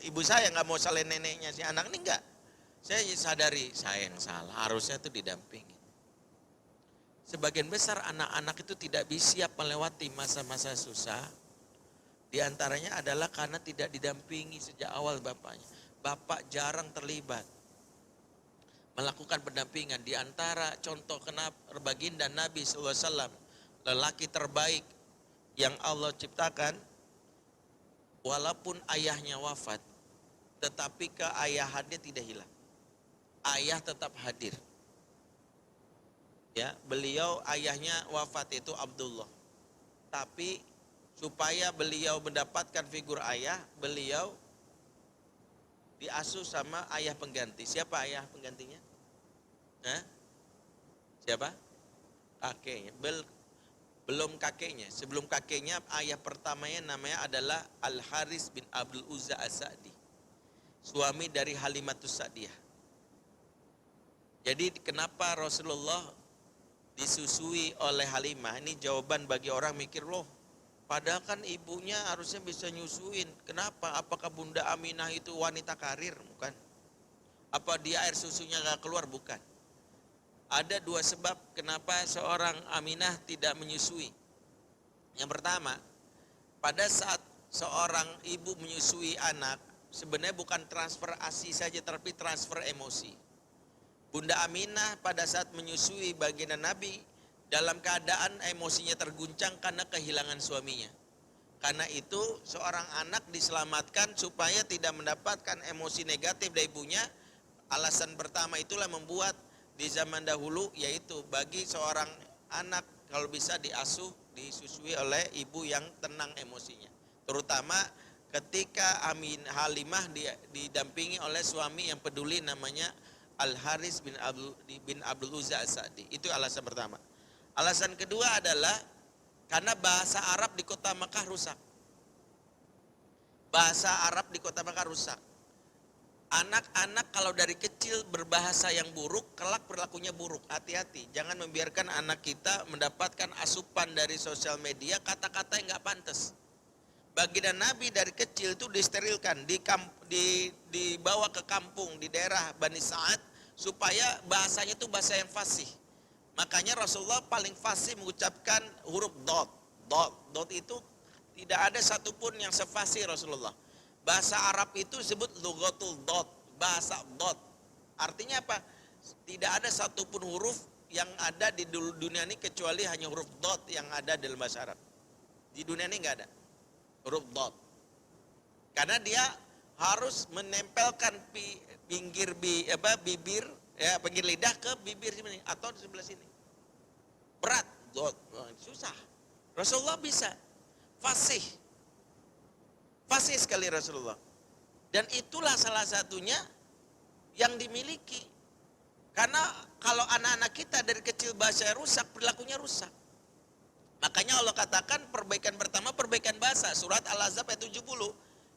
ibu saya, nggak mau salahin neneknya si anak ini nggak. Saya sadari saya yang salah, harusnya itu didampingi. Sebagian besar anak-anak itu tidak bisa siap melewati masa-masa susah. Di antaranya adalah karena tidak didampingi sejak awal bapaknya. Bapak jarang terlibat melakukan pendampingan. Di antara contoh baginda Nabi SAW, lelaki terbaik yang Allah ciptakan, walaupun ayahnya wafat, tetapi keayahannya tidak hilang. Ayah tetap hadir. Ya, beliau ayahnya wafat itu Abdullah. Tapi supaya beliau mendapatkan figur ayah, beliau diasuh sama ayah pengganti. Siapa ayah penggantinya? Siapa? Kakeknya. Belum kakeknya. Sebelum kakeknya, ayah pertamanya namanya adalah Al-Haris bin Abdul Uzza As-Sa'di. Suami dari Halimatus Sa'diyah. Jadi kenapa Rasulullah disusui oleh Halimah? Ini jawaban bagi orang mikir, loh padahal kan ibunya harusnya bisa nyusuin. Kenapa? Apakah Bunda Aminah itu wanita karir? Bukan. Apa dia air susunya gak keluar? Bukan. Ada 2 sebab kenapa seorang Aminah tidak menyusui. Yang pertama, pada saat seorang ibu menyusui anak, sebenarnya bukan transfer ASI saja, tapi transfer emosi. Bunda Aminah pada saat menyusui baginda Nabi, dalam keadaan emosinya terguncang karena kehilangan suaminya. Karena itu seorang anak diselamatkan supaya tidak mendapatkan emosi negatif dari ibunya. Alasan pertama itulah membuat di zaman dahulu, yaitu bagi seorang anak kalau bisa diasuh, disusui oleh ibu yang tenang emosinya. Terutama ketika Halimah didampingi oleh suami yang peduli namanya Al-Haris bin Abdul Uzza As-Sa'di. Itu alasan pertama. Alasan kedua adalah karena bahasa Arab di kota Mekah rusak. Bahasa Arab di kota Mekah rusak. Anak-anak kalau dari kecil berbahasa yang buruk, kelak perilakunya buruk. Hati-hati, jangan membiarkan anak kita mendapatkan asupan dari sosial media kata-kata yang gak pantas. Baginda Nabi dari kecil itu disterilkan, dibawa ke kampung di daerah Bani Sa'ad supaya bahasanya itu bahasa yang fasih. Makanya Rasulullah paling fasih mengucapkan huruf dot. Dot itu tidak ada satupun yang sefasih Rasulullah. Bahasa Arab itu disebut lughatul dot, bahasa dot. Artinya apa? Tidak ada satupun huruf yang ada di dunia ini kecuali hanya huruf dot yang ada dalam bahasa Arab. Di dunia ini nggak ada huruf dot. Karena dia harus menempelkan bibir, ya, pinggir lidah ke bibir sini atau di sebelah sini. Berat, susah. Rasulullah bisa, fasih sekali Rasulullah. Dan itulah salah satunya yang dimiliki. Karena kalau anak-anak kita dari kecil bahasanya rusak, perilakunya rusak. Makanya Allah katakan perbaikan pertama perbaikan bahasa. Surat Al-Ahzab ayat 70.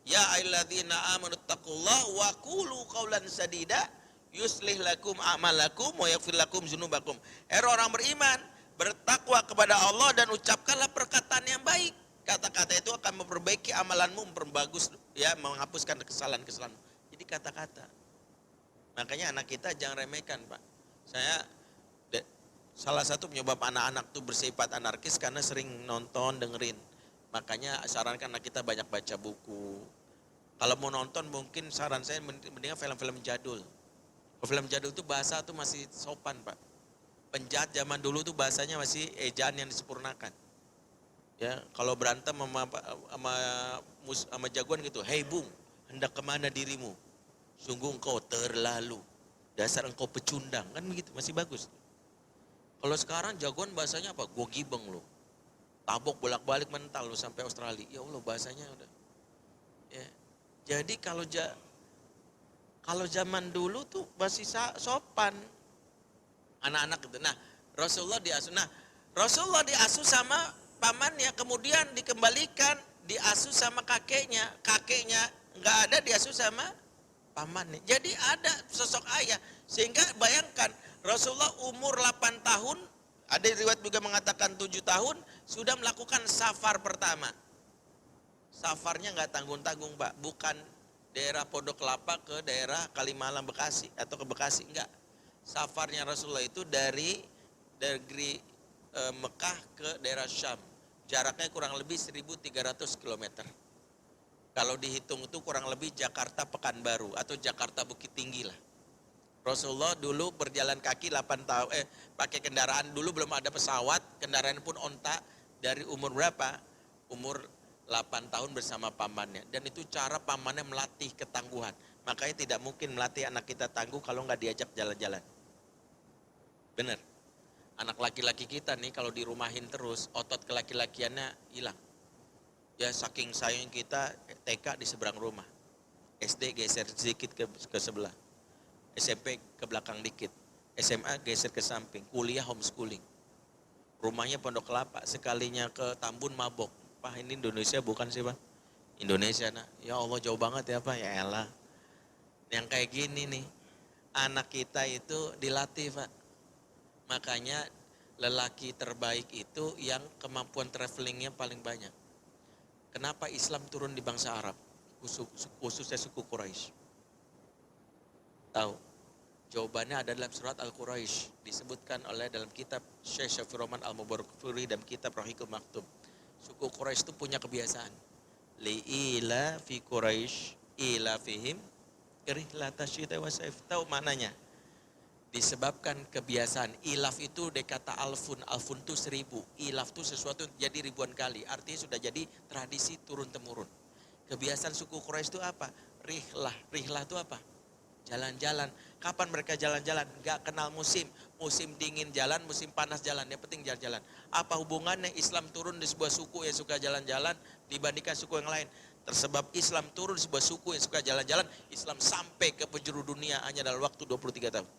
Ya ayyuhalladzina amanu taqullaha wa qulu qawlan sadida yuslih lakum a'malakum wa yaghfir lakum dzunubakum. Orang beriman, bertakwa kepada Allah dan ucapkanlah perkataan yang baik. Kata-kata itu akan memperbaiki amalanmu, memperbagus ya, menghapuskan kesalahan-kesalahan. Jadi kata-kata. Makanya anak kita jangan remehkan, Pak. Salah satu penyebab anak-anak tuh bersifat anarkis karena sering nonton, dengerin. Makanya sarankan anak kita banyak baca buku. Kalau mau nonton mungkin saran saya mendingan film-film jadul. Film jadul tuh bahasa tuh masih sopan, Pak. Penjahat zaman dulu tuh bahasanya masih ejaan yang disempurnakan. Ya, kalau berantem sama jagoan gitu, "Hei Bung, hendak kemana dirimu? Sungguh engkau terlalu. Dasar engkau pecundang." Kan begitu, masih bagus. Kalau sekarang jagoan bahasanya apa? "Gua gibeng lo. Tabok bolak-balik mental lo sampai Australia." Ya Allah, bahasanya udah. Ya. Jadi kalau zaman dulu tuh masih sopan anak-anak gitu. Nah, Rasulullah diasuh sama pamannya, kemudian dikembalikan diasuh sama kakeknya. Kakeknya nggak ada, diasuh sama pamannya. Jadi ada sosok ayah. Sehingga bayangkan Rasulullah umur 8 tahun, ada riwayat juga mengatakan 7 tahun, sudah melakukan safar pertama. Safarnya nggak tanggung-tanggung, Pak. Bukan daerah Pondok Kelapa ke daerah Kalimalang Bekasi atau ke Bekasi, enggak. Safarnya Rasulullah itu dari Mekah ke daerah Syam. Jaraknya kurang lebih 1.300 km. Kalau dihitung itu kurang lebih Jakarta Pekanbaru atau Jakarta Bukit Tinggi lah. Rasulullah dulu berjalan kaki 8 tahun, pakai kendaraan, dulu belum ada pesawat, kendaraan pun onta. Dari umur berapa? Umur 8 tahun bersama pamannya. Dan itu cara pamannya melatih ketangguhan. Makanya tidak mungkin melatih anak kita tangguh kalau nggak diajak jalan-jalan. Bener. Anak laki-laki kita nih kalau dirumahin terus, otot kelaki-lakiannya hilang. Ya saking sayang kita, TK di seberang rumah. SD geser sedikit ke sebelah. SMP ke belakang dikit. SMA geser ke samping. Kuliah homeschooling. Rumahnya Pondok Kelapa, sekalinya ke Tambun mabok. Pak, ini Indonesia bukan sih, Pak? Indonesia, nah. Ya Allah, jauh banget ya, Pak. Ya elah. Yang kayak gini nih, anak kita itu dilatih, Pak. Makanya lelaki terbaik itu yang kemampuan travelingnya paling banyak. Kenapa Islam turun di bangsa Arab? Khususnya suku Quraisy. Tahu? Jawabannya ada dalam surat Al-Quraisy. Disebutkan oleh dalam kitab Syekh Syafir Rahman Al-Mubarakfuri dan kitab Rahikul Maktub. Suku Quraisy itu punya kebiasaan. Li'ila fi Quraisy ila fihim rihlata syita wa saif. Tahu maknanya? Disebabkan kebiasaan. Ilaf itu dari kata alfun. Alfun itu 1000. Ilaf itu sesuatu yang jadi ribuan kali. Artinya sudah jadi tradisi turun-temurun. Kebiasaan suku Quraisy itu apa? Rihlah. Rihlah itu apa? Jalan-jalan. Kapan mereka jalan-jalan? Gak kenal musim. Musim dingin jalan, musim panas jalan. Yang penting jalan-jalan. Apa hubungannya Islam turun di sebuah suku yang suka jalan-jalan dibandingkan suku yang lain? Tersebab Islam turun di sebuah suku yang suka jalan-jalan, Islam sampai ke penjuru dunia hanya dalam waktu 23 tahun.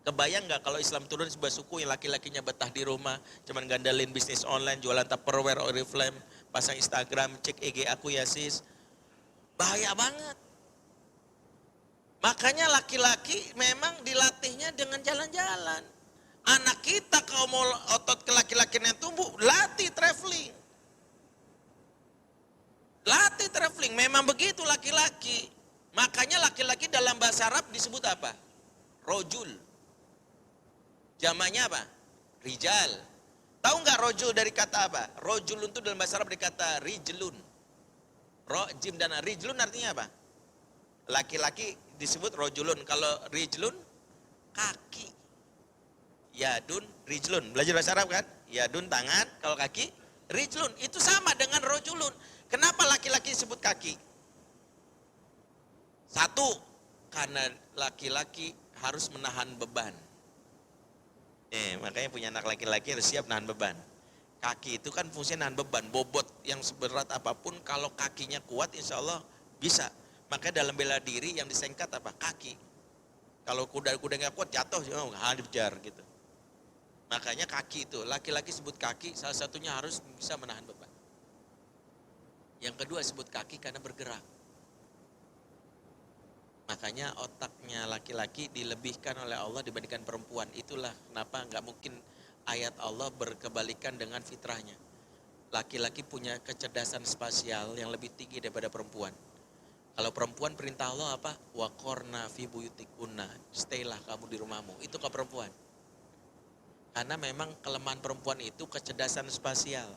Kebayang gak kalau Islam turun di sebuah suku yang laki-lakinya betah di rumah, cuman gandalin bisnis online, jualan Tupperware, Oriflame, pasang Instagram, cek IG aku ya sis. Bahaya banget. Makanya laki-laki memang dilatihnya dengan jalan-jalan. Anak kita kalau mau otot ke laki-lakinya tumbuh, latih traveling. Latih traveling, memang begitu laki-laki. Makanya laki-laki dalam bahasa Arab disebut apa? Rojul. Jamaknya apa? Rijal. Tahu nggak rojul dari kata apa? Rojul itu dalam bahasa Arab dikata rijlun. Jim dan rijlun artinya apa? Laki-laki disebut rojulun. Kalau rijlun, kaki. Yadun, rijlun. Belajar bahasa Arab kan? Yadun tangan, kalau kaki, rijlun. Itu sama dengan rojulun. Kenapa laki-laki disebut kaki? Satu, karena laki-laki harus menahan beban. Makanya punya anak laki-laki harus siap nahan beban. Kaki itu kan fungsinya nahan beban, bobot yang seberat apapun kalau kakinya kuat insya Allah bisa. Makanya dalam bela diri yang disengkat apa? Kaki. Kalau kuda-kuda nggak kuat jatuh, hajar gitu. Makanya kaki itu, laki-laki sebut kaki, salah satunya harus bisa menahan beban. Yang kedua sebut kaki karena bergerak. Makanya otaknya laki-laki dilebihkan oleh Allah dibandingkan perempuan. Itulah kenapa nggak mungkin ayat Allah berkebalikan dengan fitrahnya. Laki-laki punya kecerdasan spasial yang lebih tinggi daripada perempuan. Kalau perempuan perintah Allah apa? Waqorna fi buyutikunna. Staylah kamu di rumahmu. Itu ke perempuan. Karena memang kelemahan perempuan itu kecerdasan spasial.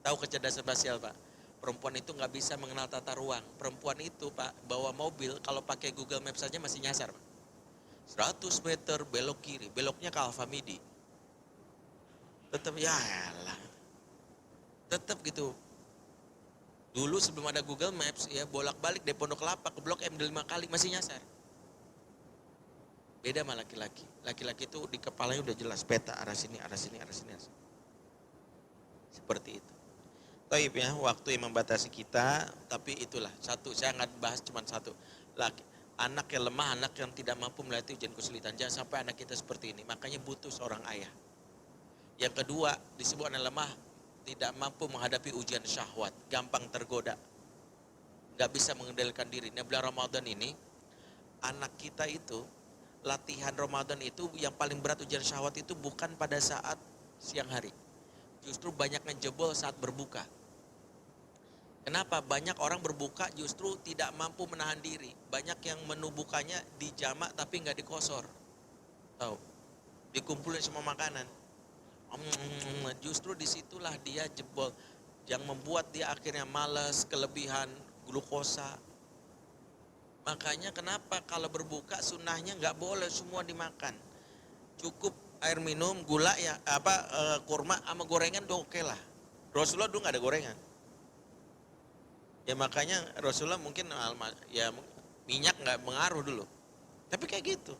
Tahu kecerdasan spasial, Pak? Perempuan itu nggak bisa mengenal tata ruang. Perempuan itu, Pak, bawa mobil kalau pakai Google Maps saja masih nyasar, Pak. 100 meter belok kiri, beloknya ke Alfamidi. Tetap ya elah. Tetap gitu. Dulu sebelum ada Google Maps ya bolak-balik dari Pondok Kelapa ke Blok M 5 kali masih nyasar. Beda sama laki-laki. Laki-laki itu di kepalanya udah jelas peta arah sini, arah sini, arah sini. Seperti itu. Taib ya, waktu yang membatasi kita, tapi itulah satu, saya nggak bahas cuma satu. Anak yang lemah, anak yang tidak mampu melalui ujian kesulitan, jangan sampai anak kita seperti ini. Makanya butuh seorang ayah. Yang kedua, disebut anak lemah, tidak mampu menghadapi ujian syahwat, gampang tergoda, nggak bisa mengendalikan diri. Nah, bulan Ramadan ini, anak kita itu, latihan Ramadan itu yang paling berat ujian syahwat itu bukan pada saat siang hari. Justru banyak ngejebol saat berbuka. Kenapa? Banyak orang berbuka justru tidak mampu menahan diri. Banyak yang menu bukanya dijamak tapi nggak dikosor. Tahu? Dikumpulin semua makanan. Justru disitulah dia jebol. Yang membuat dia akhirnya malas, kelebihan glukosa. Makanya kenapa kalau berbuka sunnahnya nggak boleh semua dimakan. Cukup air minum, gula ya, kurma sama gorengan tuh oke lah. Rasulullah dulu nggak ada gorengan. Ya makanya Rasulullah mungkin ya minyak nggak mengaruh dulu. Tapi kayak gitu.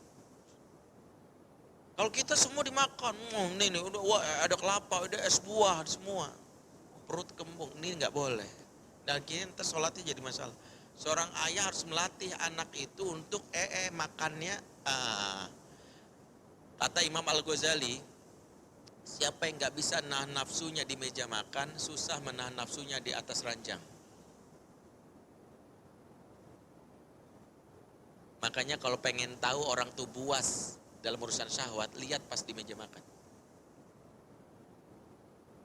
Kalau kita semua dimakan, ini udah wah, ada kelapa, ada es buah semua, perut kembung, ini nggak boleh. Dan akhirnya ntar sholatnya jadi masalah. Seorang ayah harus melatih anak itu untuk makannya. Kata Imam Al-Ghazali, siapa yang nggak bisa nahan nafsunya di meja makan, susah menahan nafsunya di atas ranjang. Makanya kalau pengen tahu orang tuh buas dalam urusan syahwat, lihat pas di meja makan.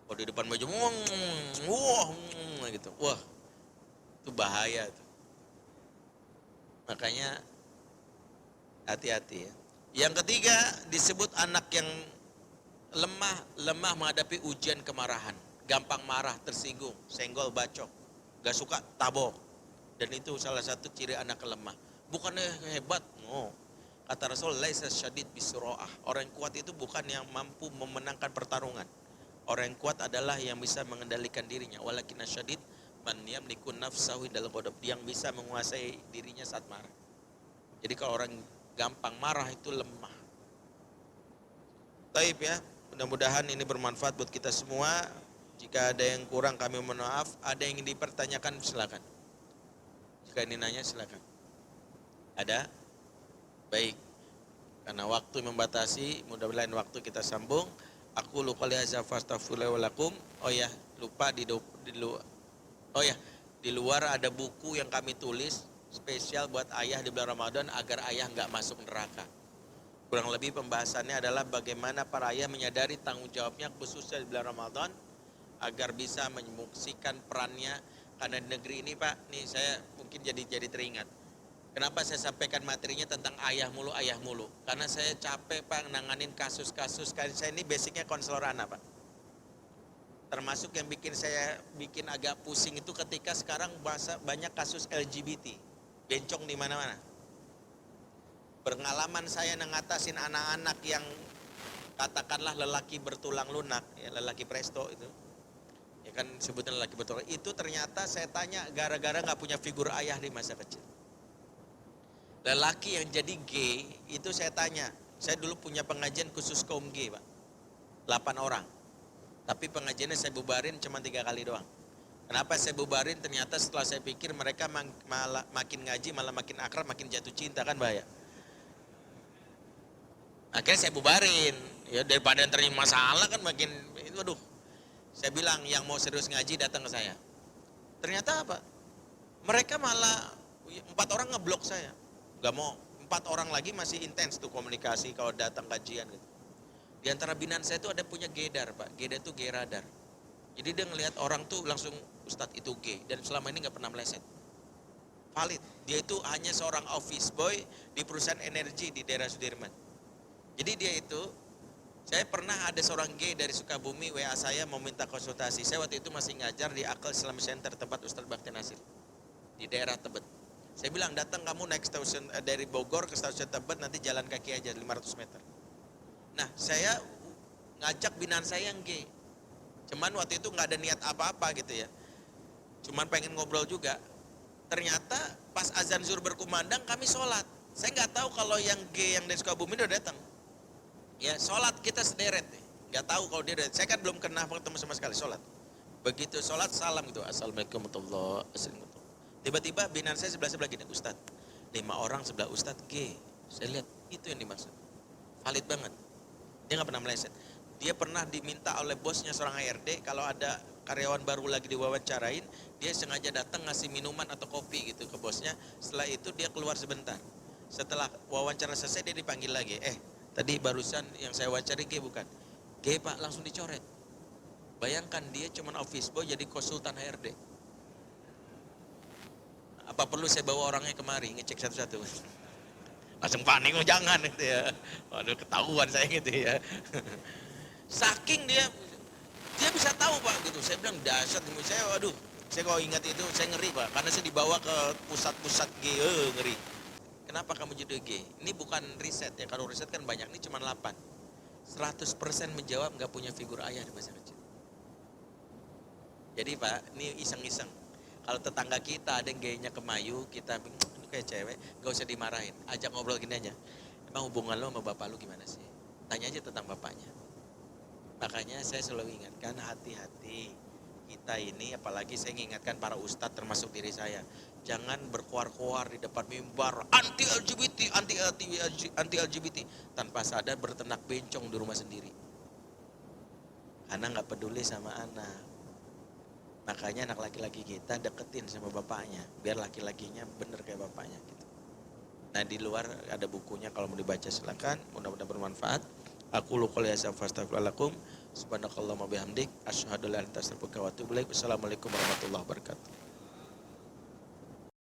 Kalau di depan meja, gitu, wah, itu bahaya tuh. Makanya hati-hati ya. Yang ketiga disebut anak yang lemah menghadapi ujian kemarahan, gampang marah, tersinggung, senggol, bacok, gak suka, tabok. Dan itu salah satu ciri anak lemah. Bukannya hebat, kata Rasul, laisa syadid bisura'ah. Orang yang kuat itu bukan yang mampu memenangkan pertarungan. Orang yang kuat adalah yang bisa mengendalikan dirinya. Walakin syadid man yamliku nafsahu indal ghadab, yang bisa menguasai dirinya saat marah. Jadi kalau orang gampang marah itu lemah. Taib ya, mudah-mudahan ini bermanfaat buat kita semua. Jika ada yang kurang kami mohon maaf. Ada yang ingin dipertanyakan silakan. Jika ini nanya silakan. Ada? Baik. Karena waktu membatasi, mudah-mudahan waktu kita sambung. Aku lupa lihaza fastaghfirullah walakum. Oh ya, lupa di luar ada buku yang kami tulis spesial buat ayah di bulan Ramadan agar ayah nggak masuk neraka. Kurang lebih pembahasannya adalah bagaimana para ayah menyadari tanggung jawabnya khususnya di bulan Ramadan agar bisa menyuksikan perannya. Karena di negeri ini Pak, nih saya mungkin jadi teringat. Kenapa saya sampaikan materinya tentang ayah mulu. Karena saya capek Pak nanganin kasus-kasus. Karena saya ini basicnya konselor anak Pak. Termasuk yang saya bikin agak pusing itu ketika sekarang banyak kasus LGBT. Bencong di mana-mana. Pengalaman saya ngatasin anak-anak yang katakanlah lelaki bertulang lunak, ya lelaki presto itu. Ya kan sebutnya lelaki bertulang. Itu ternyata saya tanya gara-gara nggak punya figur ayah di masa kecil. Lelaki yang jadi gay itu saya tanya. Saya dulu punya pengajian khusus kaum gay Pak. 8 orang. Tapi pengajiannya saya bubarin cuma 3 kali doang. Kenapa saya bubarin? Ternyata setelah saya pikir mereka malah makin ngaji, malah makin akrab, makin jatuh cinta, kan bahaya. Akhirnya saya bubarin, ya daripada yang terima masalah kan makin, waduh. Saya bilang yang mau serius ngaji datang ke saya. Ternyata apa? Mereka malah 4 orang ngeblok saya, nggak mau. 4 orang lagi masih intens tuh komunikasi kalau datang kajian gitu. Di antara binaan saya itu ada punya Gedar, Pak. Gedar itu G radar. Jadi dia ngelihat orang tuh langsung Ustadz itu G, dan selama ini nggak pernah meleset. Valid. Dia itu hanya seorang office boy di perusahaan energi di daerah Sudirman. Jadi dia itu, saya pernah ada seorang G dari Sukabumi WA saya mau minta konsultasi. Saya waktu itu masih ngajar di Akal Islam Center tempat Ustadz Bakti Nasir di daerah Tebet. Saya bilang datang kamu naik stasiun dari Bogor ke stasiun Tebet, nanti jalan kaki aja 500 meter. Nah saya ngajak binaan saya yang G. Cuman waktu itu nggak ada niat apa-apa gitu ya. Cuman pengen ngobrol juga. Ternyata pas azan zuhur berkumandang kami sholat. Saya nggak tahu kalau yang G yang dari Sukabumi udah datang. Ya sholat kita sederet, nggak tahu kalau dia. Saya kan belum pernah ketemu sama sekali sholat. Begitu sholat salam gitu, assalamualaikum warahmatullahi wabarakatuh. Tiba-tiba binaan saya sebelah gini, Ustadz, 5 orang sebelah Ustadz G. Saya lihat itu yang dimaksud, valid banget. Dia nggak pernah meleset. Dia pernah diminta oleh bosnya seorang HRD kalau ada karyawan baru lagi diwawancarain, dia sengaja datang ngasih minuman atau kopi gitu ke bosnya. Setelah itu dia keluar sebentar. Setelah wawancara selesai dia dipanggil lagi. Tadi barusan yang saya wawancari G bukan? G Pak, langsung dicoret. Bayangkan dia cuma office boy jadi konsultan HRD. Apa perlu saya bawa orangnya kemari ngecek satu-satu? Langsung panik, oh jangan gitu ya. Waduh ketahuan saya gitu ya. Saking dia bisa tahu Pak gitu. Saya bilang dahsyat, saya waduh. Saya kalau ingat itu saya ngeri Pak, karena saya dibawa ke pusat-pusat G, ngeri. Kenapa kamu jadi G? Ini bukan riset ya, kalau riset kan banyak, ini cuma 8. 100% menjawab nggak punya figur ayah di masa kecil. Jadi Pak, ini iseng-iseng. Kalau tetangga kita ada yang gayanya kemayu, kita ini kayak cewek, gak usah dimarahin. Ajak ngobrol gini aja. Emang hubungan lo sama bapak lo gimana sih? Tanya aja tentang bapaknya. Makanya saya selalu ingatkan hati-hati kita ini, apalagi saya mengingatkan para ustadz termasuk diri saya. Jangan berkuar-kuar di depan mimbar anti LGBT, anti LGBT tanpa sadar bertenak bencong di rumah sendiri. Karena nggak peduli sama anak. Makanya anak laki-laki kita deketin sama bapaknya, biar laki-lakinya bener kayak bapaknya gitu. Nah di luar ada bukunya, kalau mau dibaca silakan, mudah-mudahan bermanfaat. Aku qouli hadza fastaghfirullakum subhanakallahumma bihamdik asyhadu an la ilaha illa anta astaghfiruka wa atubu ilaik. Wassalamualaikum warahmatullahi wabarakatuh.